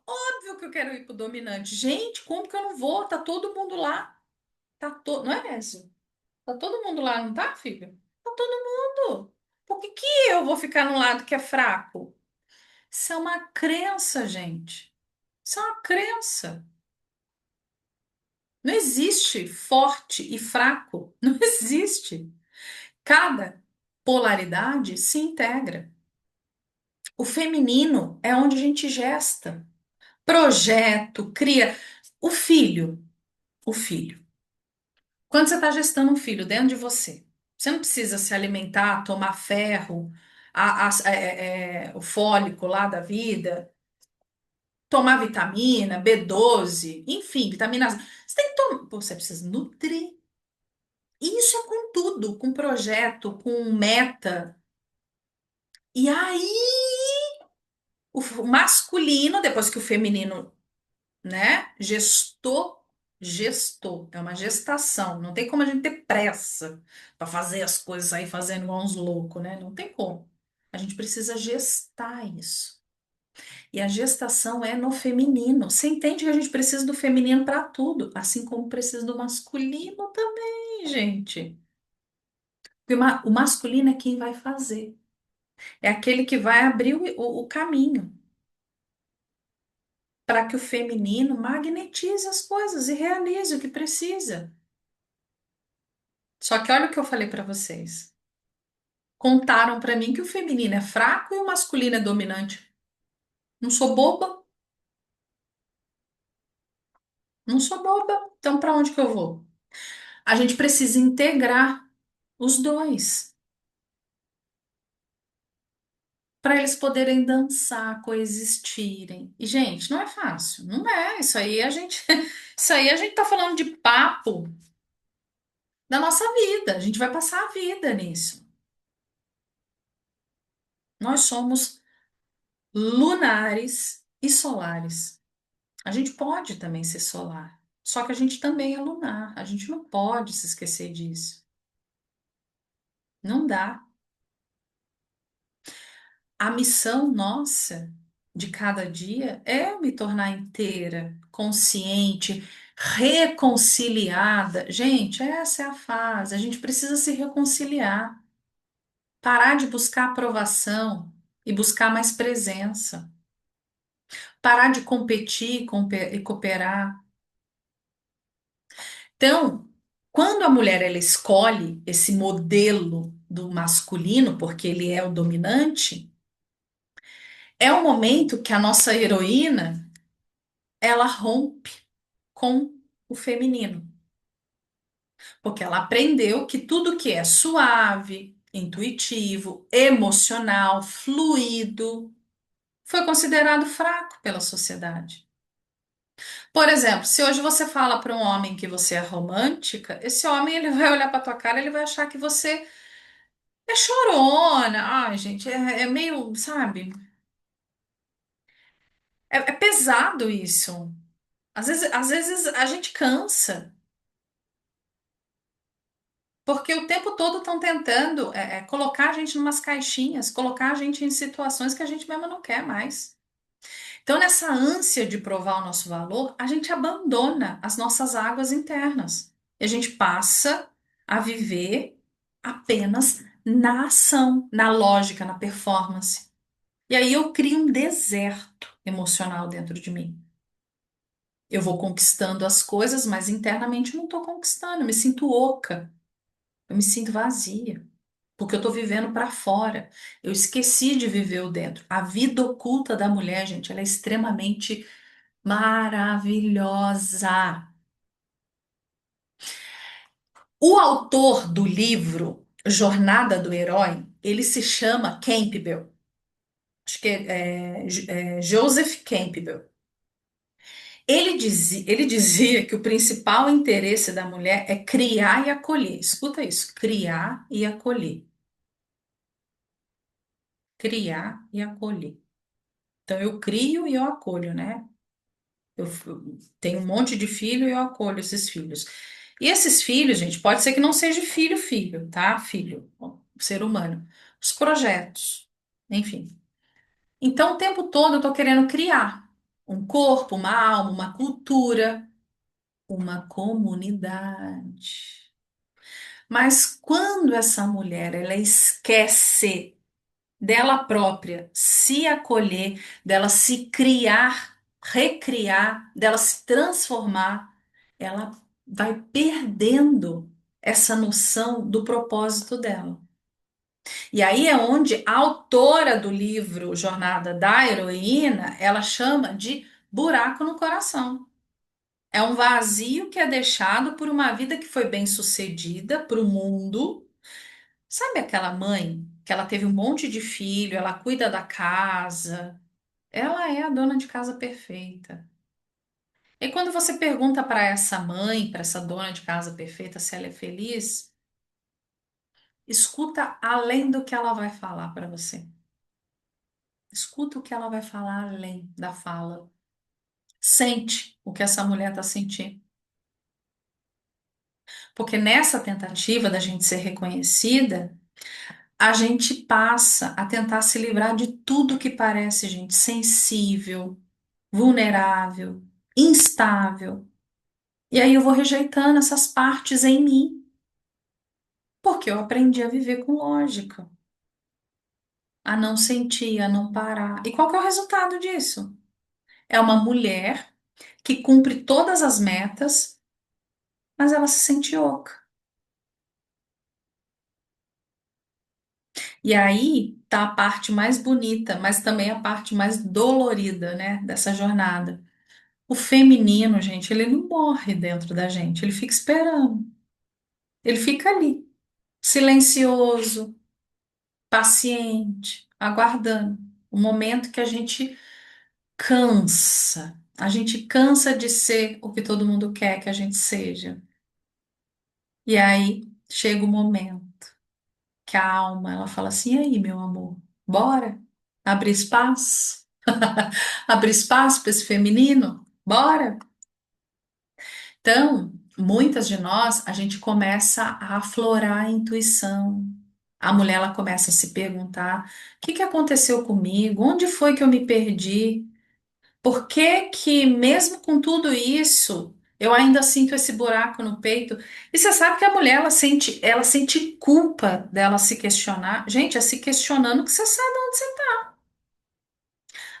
Óbvio que eu quero ir pro dominante. Gente, como que eu não vou? Tá todo mundo lá. Não é mesmo? Tá todo mundo lá, não tá, filho? Tá todo mundo. Por que que eu vou ficar no lado que é fraco? Isso é uma crença, gente. Isso é uma crença. Não existe forte e fraco. Não existe. Cada polaridade se integra. O feminino é onde a gente gesta, projeto, cria. O filho, o filho. Quando você está gestando um filho dentro de você, você não precisa se alimentar, tomar ferro, o fólico lá da vida, tomar vitamina, B12, enfim, vitaminas. Você tem que tomar. Pô, você precisa nutrir. E isso é com tudo, com projeto, com meta. E aí, o masculino, depois que o feminino, né, gestou, é uma gestação. Não tem como a gente ter pressa para fazer as coisas aí fazendo igual uns loucos, né? Não tem como. A gente precisa gestar isso. E a gestação é no feminino. Você entende que a gente precisa do feminino para tudo, assim como precisa do masculino também, gente. Porque o masculino é quem vai fazer. É aquele que vai abrir o caminho para que o feminino magnetize as coisas e realize o que precisa. Só que olha o que eu falei para vocês. Contaram para mim que o feminino é fraco e o masculino é dominante. Não sou boba, não sou boba. Então, para onde que eu vou? A gente precisa integrar os dois para eles poderem dançar, coexistirem. E, gente, não é fácil. Não é. Isso aí a gente, isso aí a gente tá falando de papo da nossa vida. A gente vai passar a vida nisso. Nós somos lunares e solares. A gente pode também ser solar, só que a gente também é lunar. A gente não pode se esquecer disso. Não dá. A missão nossa de cada dia é me tornar inteira, consciente, reconciliada. Gente, essa é a fase. A gente precisa se reconciliar, parar de buscar aprovação e buscar mais presença, parar de competir e cooperar. Então, quando a mulher ela escolhe esse modelo do masculino, porque ele é o dominante, é o momento que a nossa heroína ela rompe com o feminino, porque ela aprendeu que tudo que é suave, intuitivo, emocional, fluido, foi considerado fraco pela sociedade. Por exemplo, se hoje você fala para um homem que você é romântica, esse homem ele vai olhar para tua cara, ele vai achar que você é chorona. Ai, gente, é meio, sabe? É pesado isso. Às vezes a gente cansa, porque o tempo todo estão tentando colocar a gente em umas caixinhas, colocar a gente em situações que a gente mesmo não quer mais. Então, nessa ânsia de provar o nosso valor, a gente abandona as nossas águas internas. E a gente passa a viver apenas na ação, na lógica, na performance. E aí eu crio um deserto emocional dentro de mim. Eu vou conquistando as coisas, mas internamente eu não estou conquistando. Eu me sinto oca, eu me sinto vazia, porque eu estou vivendo para fora. Eu esqueci de viver o dentro. A vida oculta da mulher, gente, ela é extremamente maravilhosa. O autor do livro Jornada do Herói, ele se chama Campbell. Acho que é Joseph Campbell. Ele dizia que o principal interesse da mulher é criar e acolher. Escuta isso, criar e acolher. Criar e acolher. Então, eu crio e eu acolho, né? Eu tenho um monte de filho e eu acolho esses filhos. E esses filhos, gente, pode ser que não seja filho, filho, tá? Filho, ó, ser humano. Os projetos, enfim. Então, o tempo todo eu tô querendo criar um corpo, uma alma, uma cultura, uma comunidade. Mas quando essa mulher ela esquece dela própria se acolher, dela se criar, recriar, dela se transformar, ela vai perdendo essa noção do propósito dela. E aí é onde a autora do livro Jornada da Heroína, ela chama de buraco no coração. É um vazio que é deixado por uma vida que foi bem sucedida para o mundo. Sabe aquela mãe que ela teve um monte de filho, ela cuida da casa, ela é a dona de casa perfeita. E quando você pergunta para essa mãe, para essa dona de casa perfeita, se ela é feliz, escuta além do que ela vai falar para você. Escuta o que ela vai falar além da fala. Sente o que essa mulher está sentindo. Porque nessa tentativa da gente ser reconhecida, a gente passa a tentar se livrar de tudo que parece, gente, sensível, vulnerável, instável. E aí eu vou rejeitando essas partes em mim, porque eu aprendi a viver com lógica, a não sentir, a não parar. E qual que é o resultado disso? É uma mulher que cumpre todas as metas, mas ela se sente oca. E aí tá a parte mais bonita, mas também a parte mais dolorida, né, dessa jornada. O feminino, gente, ele não morre dentro da gente, ele fica esperando. Ele fica ali, silencioso, paciente, aguardando o momento que a gente cansa. A gente cansa de ser o que todo mundo quer que a gente seja. E aí chega o momento que a alma, ela fala assim: "E aí, meu amor, bora abrir espaço? Abrir espaço para esse feminino? Bora?" Então, muitas de nós, a gente começa a aflorar a intuição. A mulher, ela começa a se perguntar: o que que aconteceu comigo? Onde foi que eu me perdi? Por que que, mesmo com tudo isso, eu ainda sinto esse buraco no peito? E você sabe que a mulher, ela sente culpa dela se questionar. Gente, é se questionando que você sabe onde você tá.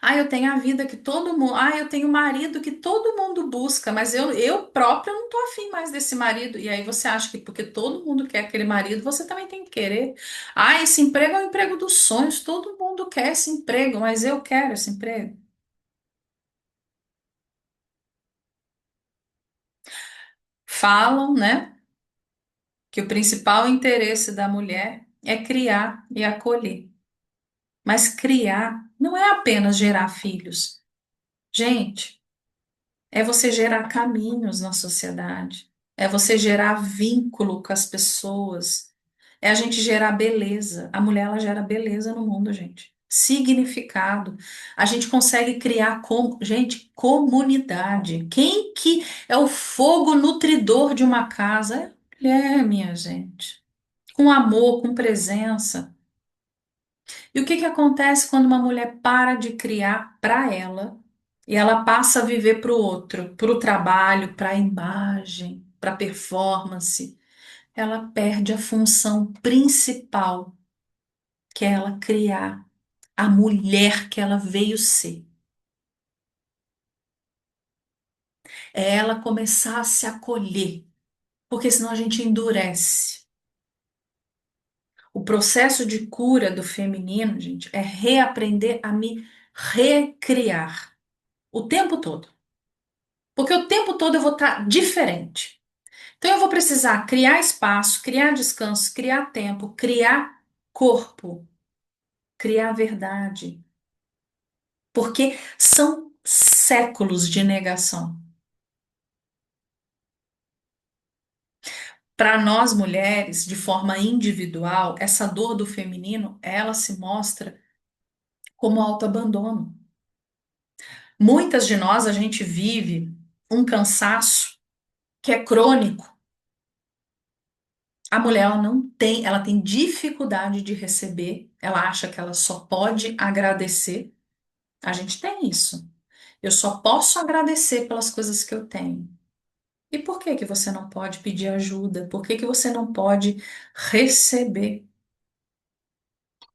Ah, eu tenho a vida que todo mundo. Ah, eu tenho o marido que todo mundo busca, mas eu própria não tô afim mais desse marido. E aí você acha que porque todo mundo quer aquele marido, você também tem que querer. Ah, esse emprego é o emprego dos sonhos. Todo mundo quer esse emprego, mas eu quero esse emprego. Falam, né, que o principal interesse da mulher é criar e acolher. Mas criar não é apenas gerar filhos. Gente, é você gerar caminhos na sociedade. É você gerar vínculo com as pessoas. É a gente gerar beleza. A mulher, ela gera beleza no mundo, gente. Significado. A gente consegue criar, gente, comunidade. Quem que é o fogo nutridor de uma casa? É a mulher, minha gente. Com amor, com presença. E o que que acontece quando uma mulher para de criar para ela e ela passa a viver para o outro, para o trabalho, para a imagem, para a performance? Ela perde a função principal, que é ela criar a mulher que ela veio ser. É ela começar a se acolher, porque senão a gente endurece. O processo de cura do feminino, gente, é reaprender a me recriar o tempo todo. Porque o tempo todo eu vou estar diferente. Então eu vou precisar criar espaço, criar descanso, criar tempo, criar corpo, criar verdade. Porque são séculos de negação. Para nós mulheres, de forma individual, essa dor do feminino, ela se mostra como autoabandono. Muitas de nós, a gente vive um cansaço que é crônico. A mulher, ela tem dificuldade de receber, ela acha que ela só pode agradecer. A gente tem isso. Eu só posso agradecer pelas coisas que eu tenho. E por que que você não pode pedir ajuda? Por que que você não pode receber?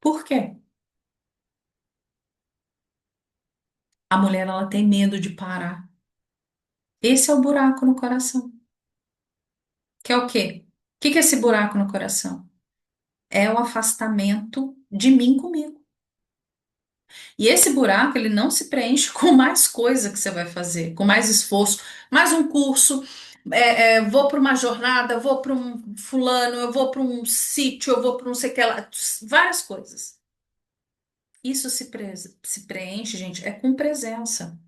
Por quê? A mulher, ela tem medo de parar. Esse é o buraco no coração. Que é o quê? O que que é esse buraco no coração? é o afastamento de mim comigo. E esse buraco, ele não se preenche com mais coisa que você vai fazer, com mais esforço, mais um curso, vou para uma jornada, vou para um fulano, eu vou para um sítio, eu vou para não sei o que lá, várias coisas. Isso se preenche, gente, é com presença,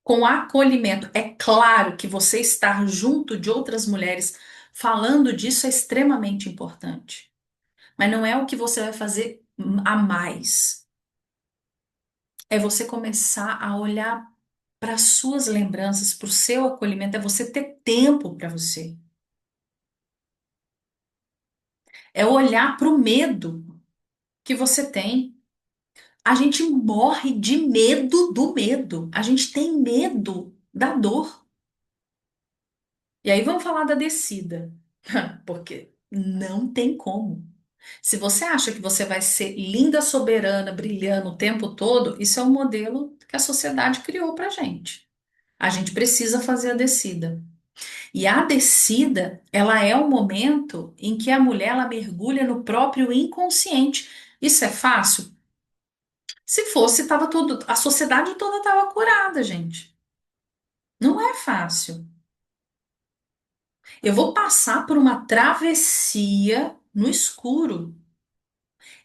com acolhimento. É claro que você estar junto de outras mulheres falando disso é extremamente importante, mas não é o que você vai fazer a mais. É você começar a olhar para suas lembranças, para o seu acolhimento, é você ter tempo para você. É olhar para o medo que você tem. A gente morre de medo do medo. A gente tem medo da dor. E aí vamos falar da descida, porque não tem como. Se você acha que você vai ser linda, soberana, brilhando o tempo todo, isso é um modelo que a sociedade criou pra gente. A gente precisa fazer a descida. E a descida, ela é o momento em que a mulher ela mergulha no próprio inconsciente. Isso é fácil? Se fosse, tava tudo, a sociedade toda estava curada, gente. Não é fácil. Eu vou passar por uma travessia no escuro.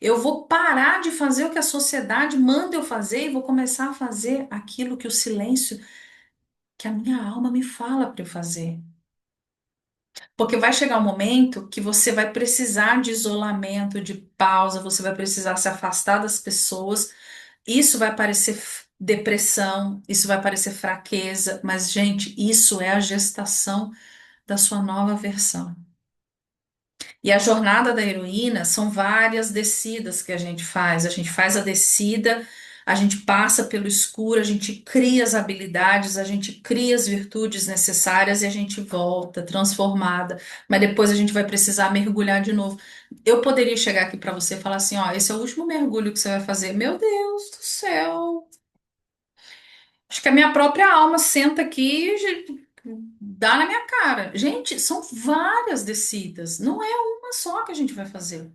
Eu vou parar de fazer o que a sociedade manda eu fazer e vou começar a fazer aquilo que o silêncio, que a minha alma me fala para eu fazer. Porque vai chegar um momento que você vai precisar de isolamento, de pausa, você vai precisar se afastar das pessoas. Isso vai parecer depressão, isso vai parecer fraqueza, mas, gente, isso é a gestação da sua nova versão. E a jornada da heroína são várias descidas que a gente faz. A gente faz a descida, a gente passa pelo escuro, a gente cria as habilidades, a gente cria as virtudes necessárias e a gente volta transformada. Mas depois a gente vai precisar mergulhar de novo. Eu poderia chegar aqui para você e falar assim: ó, esse é o último mergulho que você vai fazer. Meu Deus do céu! Acho que a minha própria alma senta aqui e dá na minha cara. Gente, são várias descidas, não é uma só que a gente vai fazer.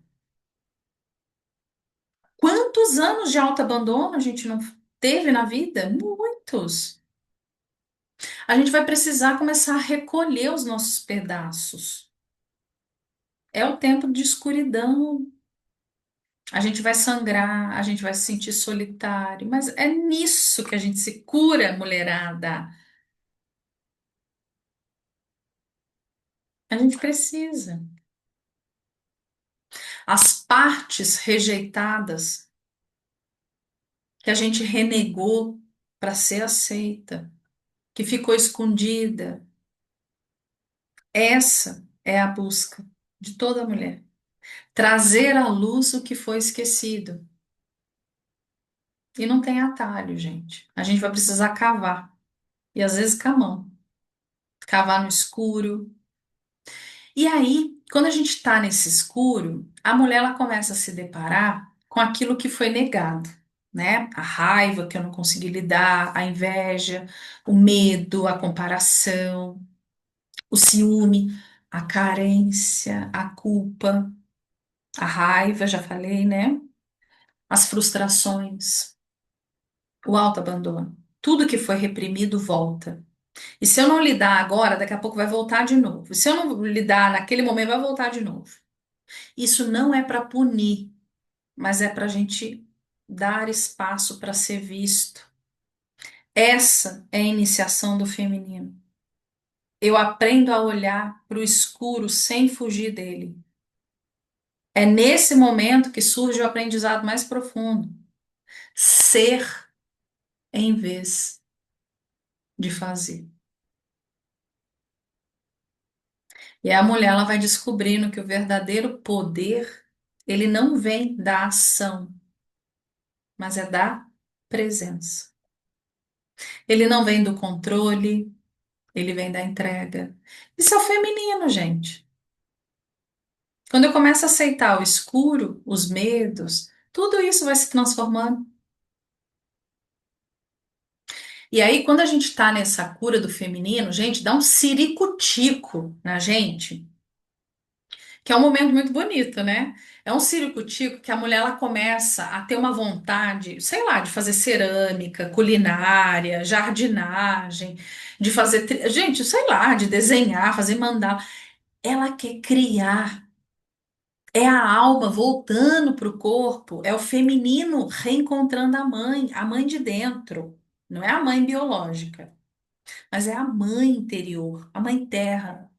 Quantos anos de autoabandono a gente não teve na vida? Muitos. A gente vai precisar começar a recolher os nossos pedaços. É o tempo de escuridão. A gente vai sangrar, a gente vai se sentir solitário, mas é nisso que a gente se cura, mulherada. A gente precisa. As partes rejeitadas que a gente renegou para ser aceita, que ficou escondida. Essa é a busca de toda mulher. Trazer à luz o que foi esquecido. E não tem atalho, gente. A gente vai precisar cavar. E às vezes com a mão. Cavar no escuro. E aí, quando a gente está nesse escuro, a mulher ela começa a se deparar com aquilo que foi negado, né? A raiva que eu não consegui lidar, a inveja, o medo, a comparação, o ciúme, a carência, a culpa, a raiva, já falei, né? As frustrações, o autoabandono. Tudo que foi reprimido volta. E se eu não lidar agora, daqui a pouco vai voltar de novo. E se eu não lidar naquele momento, vai voltar de novo. Isso não é para punir, mas é para a gente dar espaço para ser visto. Essa é a iniciação do feminino. Eu aprendo a olhar para o escuro sem fugir dele. É nesse momento que surge o aprendizado mais profundo. Ser em vez de fazer. E a mulher ela vai descobrindo que o verdadeiro poder, ele não vem da ação, mas é da presença. Ele não vem do controle, ele vem da entrega. Isso é o feminino, gente. Quando eu começo a aceitar o escuro, os medos, tudo isso vai se transformando. E aí, quando a gente está nessa cura do feminino, gente, dá um ciricutico na gente, Que é um momento muito bonito, né? É um circo-tico que a mulher ela começa a ter uma vontade, sei lá, de fazer cerâmica, culinária, jardinagem, de fazer, gente, sei lá, de desenhar, fazer mandala. Ela quer criar. É a alma voltando para o corpo, é o feminino reencontrando a mãe de dentro. Não é a mãe biológica, mas é a mãe interior, a mãe terra,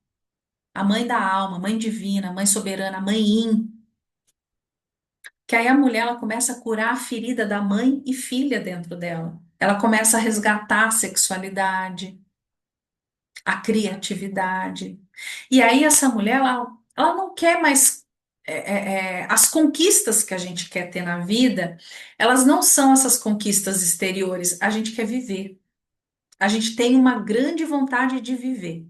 a mãe da alma, a mãe divina, a mãe soberana, a mãe yin. Que aí a mulher ela começa a curar a ferida da mãe e filha dentro dela. Ela começa a resgatar a sexualidade, a criatividade. E aí essa mulher, ela não quer mais. As conquistas que a gente quer ter na vida, elas não são essas conquistas exteriores. A gente quer viver. A gente tem uma grande vontade de viver.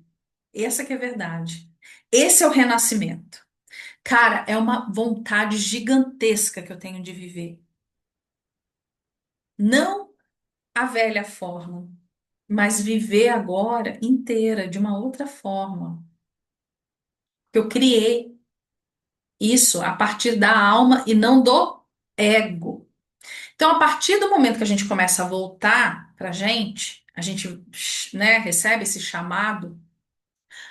Essa que é a verdade. Esse é o renascimento. Cara, é uma vontade gigantesca que eu tenho de viver. Não a velha forma, mas viver agora inteira, de uma outra forma. Eu criei isso a partir da alma e não do ego. Então, a partir do momento que a gente começa a voltar para a gente, né, recebe esse chamado,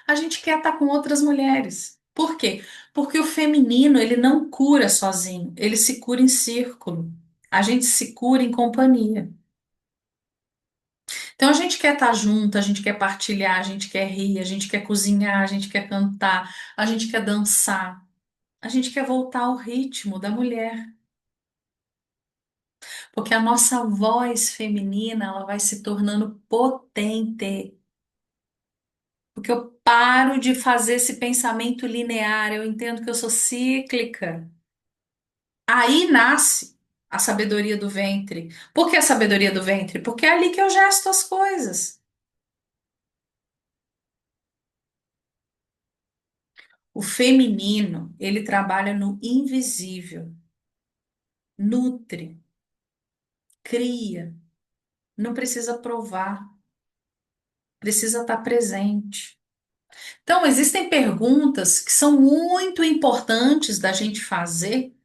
a gente quer estar com outras mulheres. Por quê? Porque o feminino, ele não cura sozinho, ele se cura em círculo. A gente se cura em companhia. Então a gente quer estar junto, a gente quer partilhar, a gente quer rir, a gente quer cozinhar, a gente quer cantar, a gente quer dançar, a gente quer voltar ao ritmo da mulher, porque a nossa voz feminina ela vai se tornando potente, porque eu paro de fazer esse pensamento linear, eu entendo que eu sou cíclica. Aí nasce a sabedoria do ventre. Por que a sabedoria do ventre? Porque é ali que eu gesto as coisas. O feminino, ele trabalha no invisível, nutre, cria, não precisa provar, precisa estar presente. Então, existem perguntas que são muito importantes da gente fazer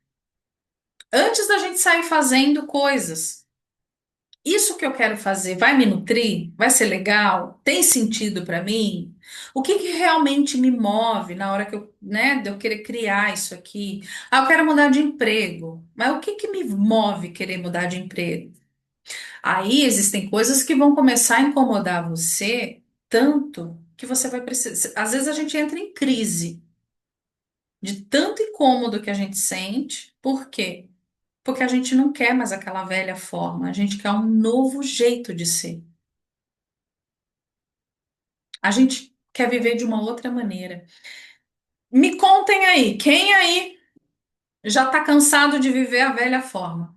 antes da gente sair fazendo coisas. Isso que eu quero fazer vai me nutrir? Vai ser legal? Tem sentido para mim? O que que realmente me move na hora que eu, né, de eu querer criar isso aqui? Ah, eu quero mudar de emprego. Mas o que que me move querer mudar de emprego? Aí existem coisas que vão começar a incomodar você tanto que você vai precisar. Às vezes a gente entra em crise de tanto incômodo que a gente sente. Por quê? Porque a gente não quer mais aquela velha forma, a gente quer um novo jeito de ser. A gente quer viver de uma outra maneira. Me contem aí, quem aí já está cansado de viver a velha forma?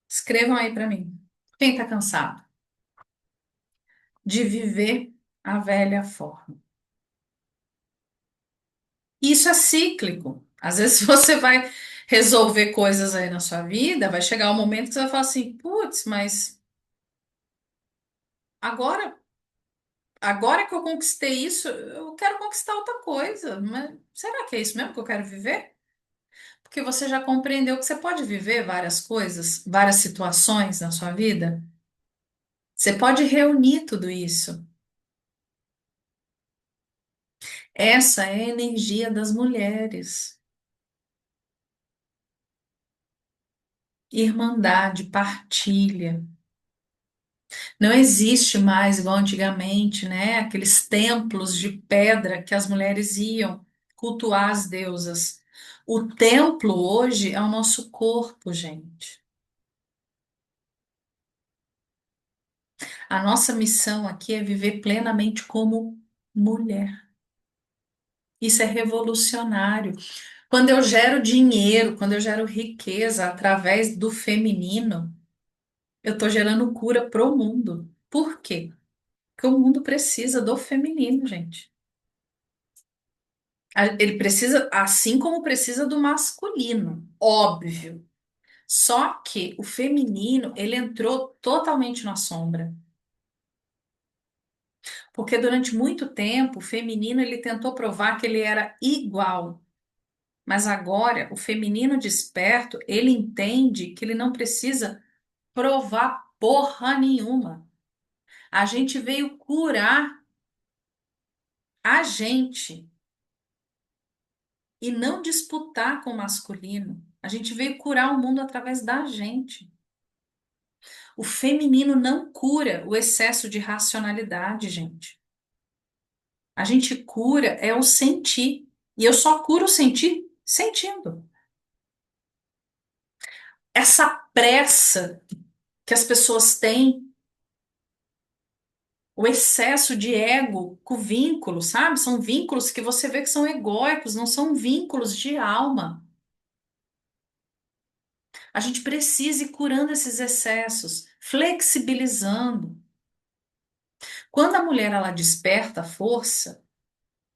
Escrevam aí para mim. Quem está cansado de viver a velha forma? Isso é cíclico. Às vezes você vai resolver coisas aí na sua vida, vai chegar um momento que você vai falar assim, putz, mas agora, agora que eu conquistei isso, eu quero conquistar outra coisa. Mas será que é isso mesmo que eu quero viver? Porque você já compreendeu que você pode viver várias coisas, várias situações na sua vida. Você pode reunir tudo isso. Essa é a energia das mulheres. Irmandade, partilha. Não existe mais, igual antigamente, né? Aqueles templos de pedra que as mulheres iam cultuar as deusas. O templo hoje é o nosso corpo, gente. A nossa missão aqui é viver plenamente como mulher. Isso é revolucionário. Quando eu gero dinheiro, quando eu gero riqueza através do feminino, eu estou gerando cura pro mundo. Por quê? Porque o mundo precisa do feminino, gente. Ele precisa, assim como precisa do masculino, óbvio. Só que o feminino, ele entrou totalmente na sombra. Porque durante muito tempo, o feminino, ele tentou provar que ele era igual. Mas agora, o feminino desperto, ele entende que ele não precisa provar porra nenhuma. A gente veio curar a gente e não disputar com o masculino. A gente veio curar o mundo através da gente. O feminino não cura o excesso de racionalidade, gente. A gente cura é o sentir. E eu só curo o sentir sentindo. Essa pressa que as pessoas têm, o excesso de ego com vínculos, sabe? São vínculos que você vê que são egóicos, não são vínculos de alma. A gente precisa ir curando esses excessos, flexibilizando. Quando a mulher ela desperta a força,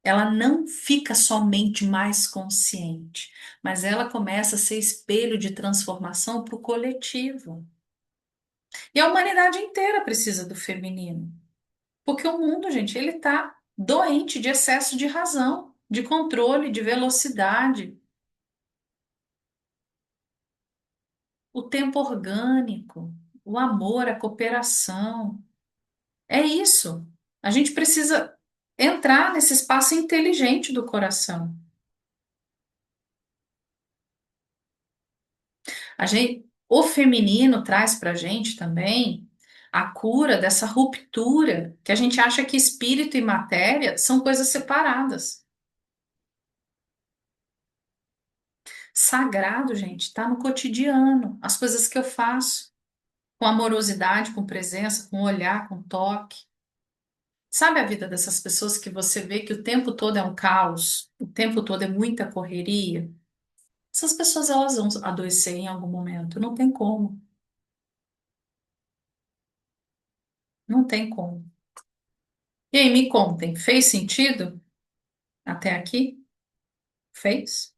ela não fica somente mais consciente, mas ela começa a ser espelho de transformação para o coletivo. E a humanidade inteira precisa do feminino, porque o mundo, gente, ele está doente de excesso de razão, de controle, de velocidade, o tempo orgânico, o amor, a cooperação. É isso. A gente precisa entrar nesse espaço inteligente do coração. O feminino traz para a gente também a cura dessa ruptura, que a gente acha que espírito e matéria são coisas separadas. Sagrado, gente, está no cotidiano, as coisas que eu faço, com amorosidade, com presença, com olhar, com toque. Sabe a vida dessas pessoas que você vê que o tempo todo é um caos, o tempo todo é muita correria? Essas pessoas elas vão adoecer em algum momento, não tem como, não tem como. E aí, me contem, fez sentido até aqui? Fez?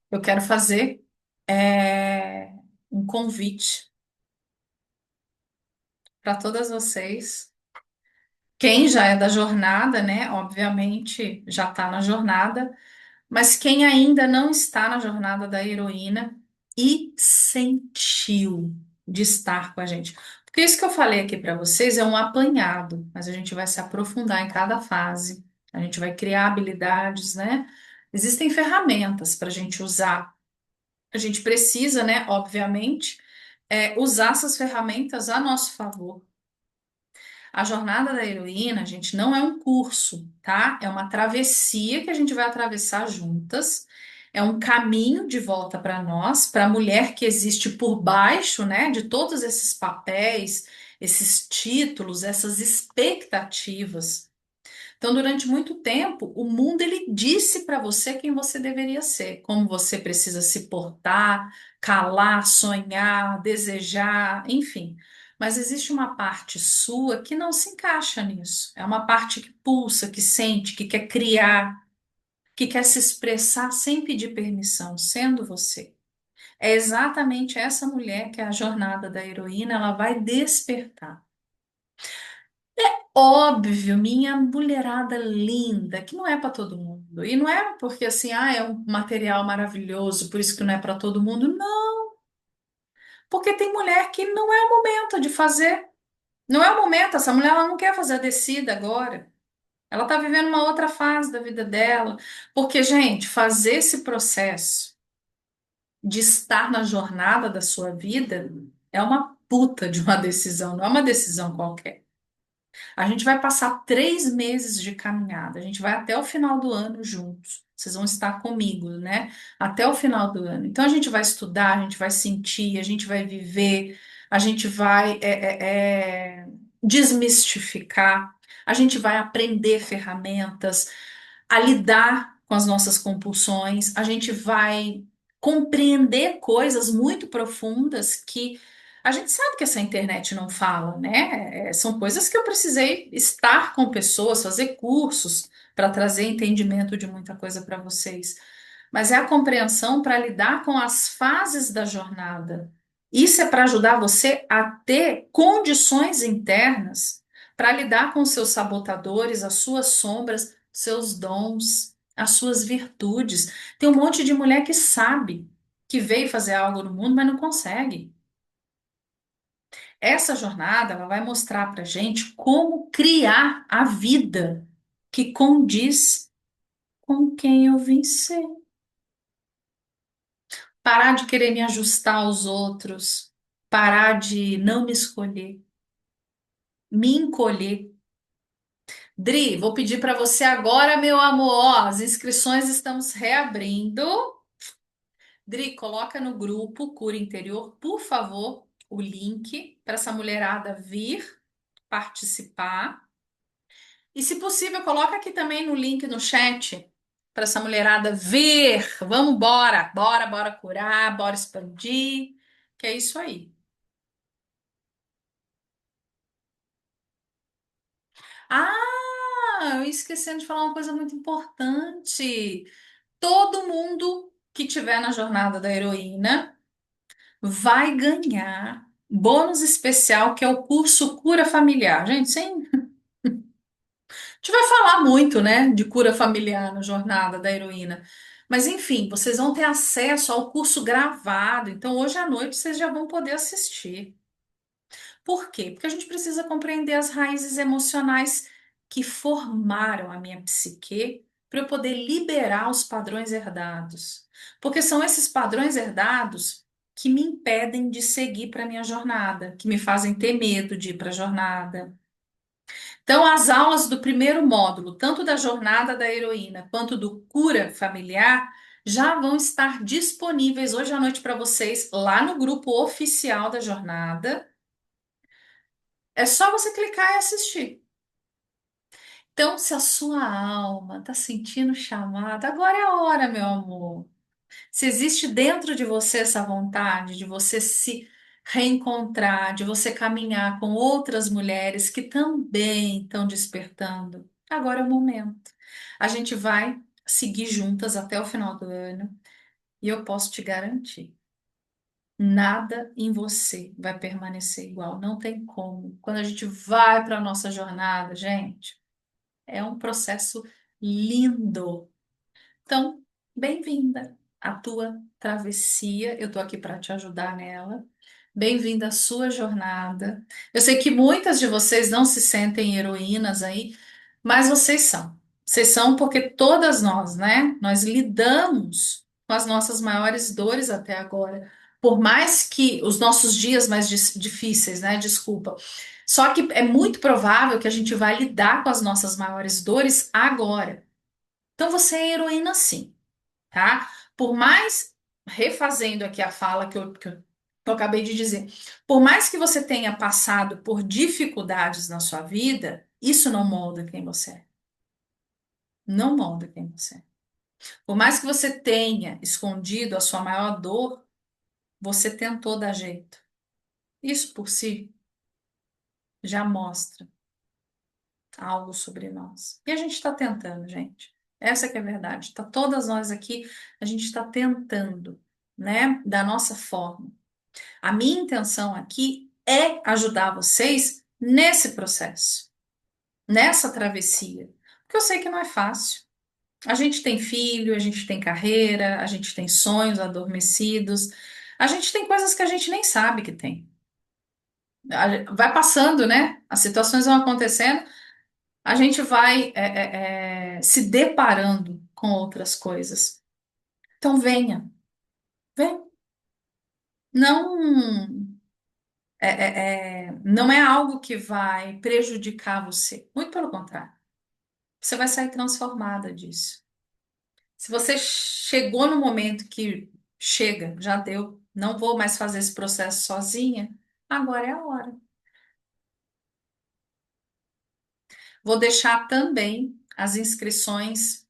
Eu quero fazer é, um convite para todas vocês. Quem já é da jornada, né? Obviamente já está na jornada, mas quem ainda não está na jornada da heroína e sentiu de estar com a gente. Porque isso que eu falei aqui para vocês é um apanhado, mas a gente vai se aprofundar em cada fase, a gente vai criar habilidades, né? Existem ferramentas para a gente usar. A gente precisa, né, obviamente, usar essas ferramentas a nosso favor. A jornada da heroína, gente, não é um curso, tá? É uma travessia que a gente vai atravessar juntas. É um caminho de volta para nós, para a mulher que existe por baixo, né, de todos esses papéis, esses títulos, essas expectativas. Então, durante muito tempo, o mundo ele disse para você quem você deveria ser, como você precisa se portar, calar, sonhar, desejar, enfim. Mas existe uma parte sua que não se encaixa nisso. É uma parte que pulsa, que sente, que quer criar, que quer se expressar sem pedir permissão, sendo você. É exatamente essa mulher que é a jornada da heroína, ela vai despertar. Óbvio, minha mulherada linda, que não é para todo mundo. E não é porque assim, é um material maravilhoso, por isso que não é para todo mundo. Não, porque tem mulher que não é o momento de fazer. Não é o momento, essa mulher ela não quer fazer a descida agora. Ela está vivendo uma outra fase da vida dela. Porque, gente, fazer esse processo de estar na jornada da sua vida é uma puta de uma decisão, não é uma decisão qualquer. A gente vai passar 3 meses de caminhada. A gente vai até o final do ano juntos. Vocês vão estar comigo, né? Até o final do ano. Então a gente vai estudar, a gente vai sentir, a gente vai viver, a gente vai desmistificar, a gente vai aprender ferramentas, a lidar com as nossas compulsões, a gente vai compreender coisas muito profundas que a gente sabe que essa internet não fala, né? São coisas que eu precisei estar com pessoas, fazer cursos para trazer entendimento de muita coisa para vocês. mas é a compreensão para lidar com as fases da jornada. Isso é para ajudar você a ter condições internas para lidar com os seus sabotadores, as suas sombras, seus dons, as suas virtudes. Tem um monte de mulher que sabe que veio fazer algo no mundo, mas não consegue. Essa jornada ela vai mostrar para gente como criar a vida que condiz com quem eu vim ser. Parar de querer me ajustar aos outros, parar de não me escolher, me encolher. Dri, vou pedir para você agora, meu amor, ó, as inscrições estamos reabrindo. Dri, coloca no grupo Cura Interior, por favor, o link para essa mulherada vir participar. E, se possível, coloca aqui também no link no chat para essa mulherada vir. Vamos embora, bora curar, bora expandir, que é isso aí. Ah, eu esqueci de falar uma coisa muito importante. Todo mundo que tiver na jornada da heroína vai ganhar bônus especial, que é o curso Cura Familiar. Gente, sim, a gente vai falar muito, né, de cura familiar na jornada da heroína. Mas enfim, vocês vão ter acesso ao curso gravado. Então, hoje à noite vocês já vão poder assistir. Por quê? Porque a gente precisa compreender as raízes emocionais que formaram a minha psique para eu poder liberar os padrões herdados. Porque são esses padrões herdados que me impedem de seguir para a minha jornada, que me fazem ter medo de ir para a jornada. Então, as aulas do primeiro módulo, tanto da jornada da heroína quanto do cura familiar, já vão estar disponíveis hoje à noite para vocês lá no grupo oficial da jornada. É só você clicar e assistir. Então, se a sua alma está sentindo chamada, agora é a hora, meu amor. Se existe dentro de você essa vontade de você se reencontrar, de você caminhar com outras mulheres que também estão despertando, agora é o momento. A gente vai seguir juntas até o final do ano e eu posso te garantir. Nada em você vai permanecer igual, não tem como. Quando a gente vai para a nossa jornada, gente, é um processo lindo. Então, bem-vinda à tua travessia. Eu tô aqui para te ajudar nela. Bem-vinda à sua jornada. Eu sei que muitas de vocês não se sentem heroínas aí, mas vocês são. Vocês são porque todas nós, né? Nós lidamos com as nossas maiores dores até agora. Por mais que os nossos dias mais difíceis, né? Desculpa. Só que é muito provável que a gente vai lidar com as nossas maiores dores agora. Então você é heroína sim, tá? Por mais, refazendo aqui a fala que eu acabei de dizer, por mais que você tenha passado por dificuldades na sua vida, isso não molda quem você é. Não molda quem você é. Por mais que você tenha escondido a sua maior dor, você tentou dar jeito. Isso por si já mostra algo sobre nós. E a gente está tentando, gente. Essa que é a verdade. Tá todas nós aqui, a gente está tentando, né, da nossa forma. A minha intenção aqui é ajudar vocês nesse processo, nessa travessia, porque eu sei que não é fácil. A gente tem filho, a gente tem carreira, a gente tem sonhos adormecidos, a gente tem coisas que a gente nem sabe que tem. Vai passando, né? As situações vão acontecendo, a gente vai se deparando com outras coisas. Então venha, vem. Não não é algo que vai prejudicar você. Muito pelo contrário. Você vai sair transformada disso. Se você chegou no momento que chega, já deu, não vou mais fazer esse processo sozinha, agora é a hora. Vou deixar também as inscrições,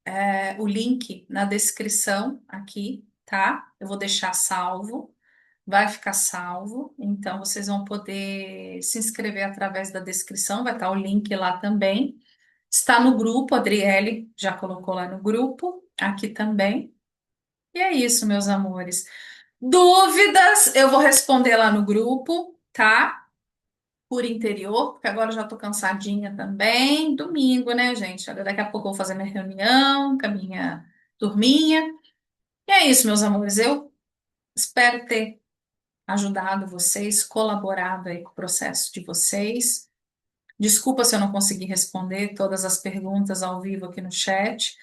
o link na descrição aqui, tá? Eu vou deixar salvo, vai ficar salvo, então vocês vão poder se inscrever através da descrição, vai estar o link lá também. Está no grupo, a Adriele já colocou lá no grupo, aqui também. E é isso, meus amores. Dúvidas, eu vou responder lá no grupo, tá? Por interior, porque agora eu já tô cansadinha também. Domingo, né, gente? Olha, daqui a pouco eu vou fazer minha reunião com a minha turminha. E é isso, meus amores. Eu espero ter ajudado vocês, colaborado aí com o processo de vocês. Desculpa se eu não consegui responder todas as perguntas ao vivo aqui no chat,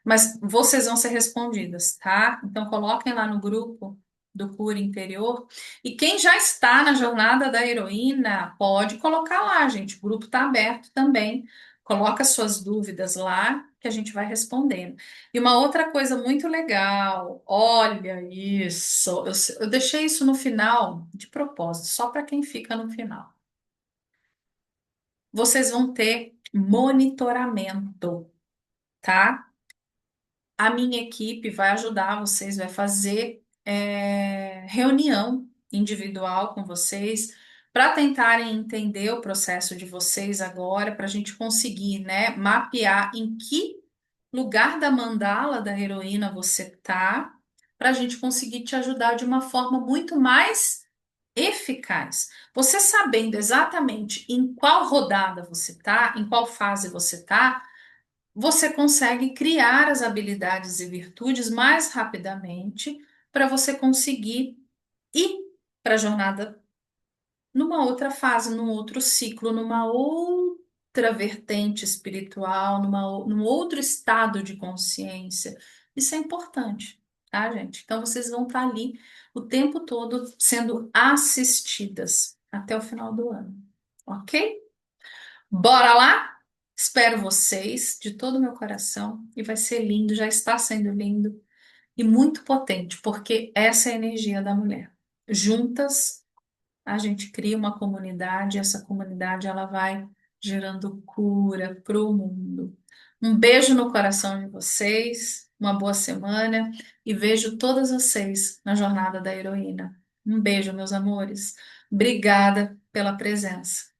mas vocês vão ser respondidas, tá? Então coloquem lá no grupo do Cura Interior. E quem já está na jornada da heroína, pode colocar lá, gente. O grupo está aberto também. Coloca suas dúvidas lá que a gente vai respondendo. E uma outra coisa muito legal, olha isso, eu deixei isso no final de propósito, só para quem fica no final. Vocês vão ter monitoramento, tá? A minha equipe vai ajudar vocês, vai fazer reunião individual com vocês para tentarem entender o processo de vocês agora, para a gente conseguir, né, mapear em que lugar da mandala da heroína você tá, para a gente conseguir te ajudar de uma forma muito mais eficaz. Você sabendo exatamente em qual rodada você tá, em qual fase você tá, você consegue criar as habilidades e virtudes mais rapidamente para você conseguir ir para a jornada numa outra fase, num outro ciclo, numa outra vertente espiritual, num outro estado de consciência. Isso é importante, tá, gente? Então vocês vão estar ali o tempo todo sendo assistidas até o final do ano, ok? Bora lá? Espero vocês de todo o meu coração e vai ser lindo, já está sendo lindo e muito potente, porque essa é a energia da mulher. Juntas a gente cria uma comunidade, e essa comunidade ela vai gerando cura para o mundo. Um beijo no coração de vocês, uma boa semana e vejo todas vocês na jornada da heroína. Um beijo, meus amores. Obrigada pela presença.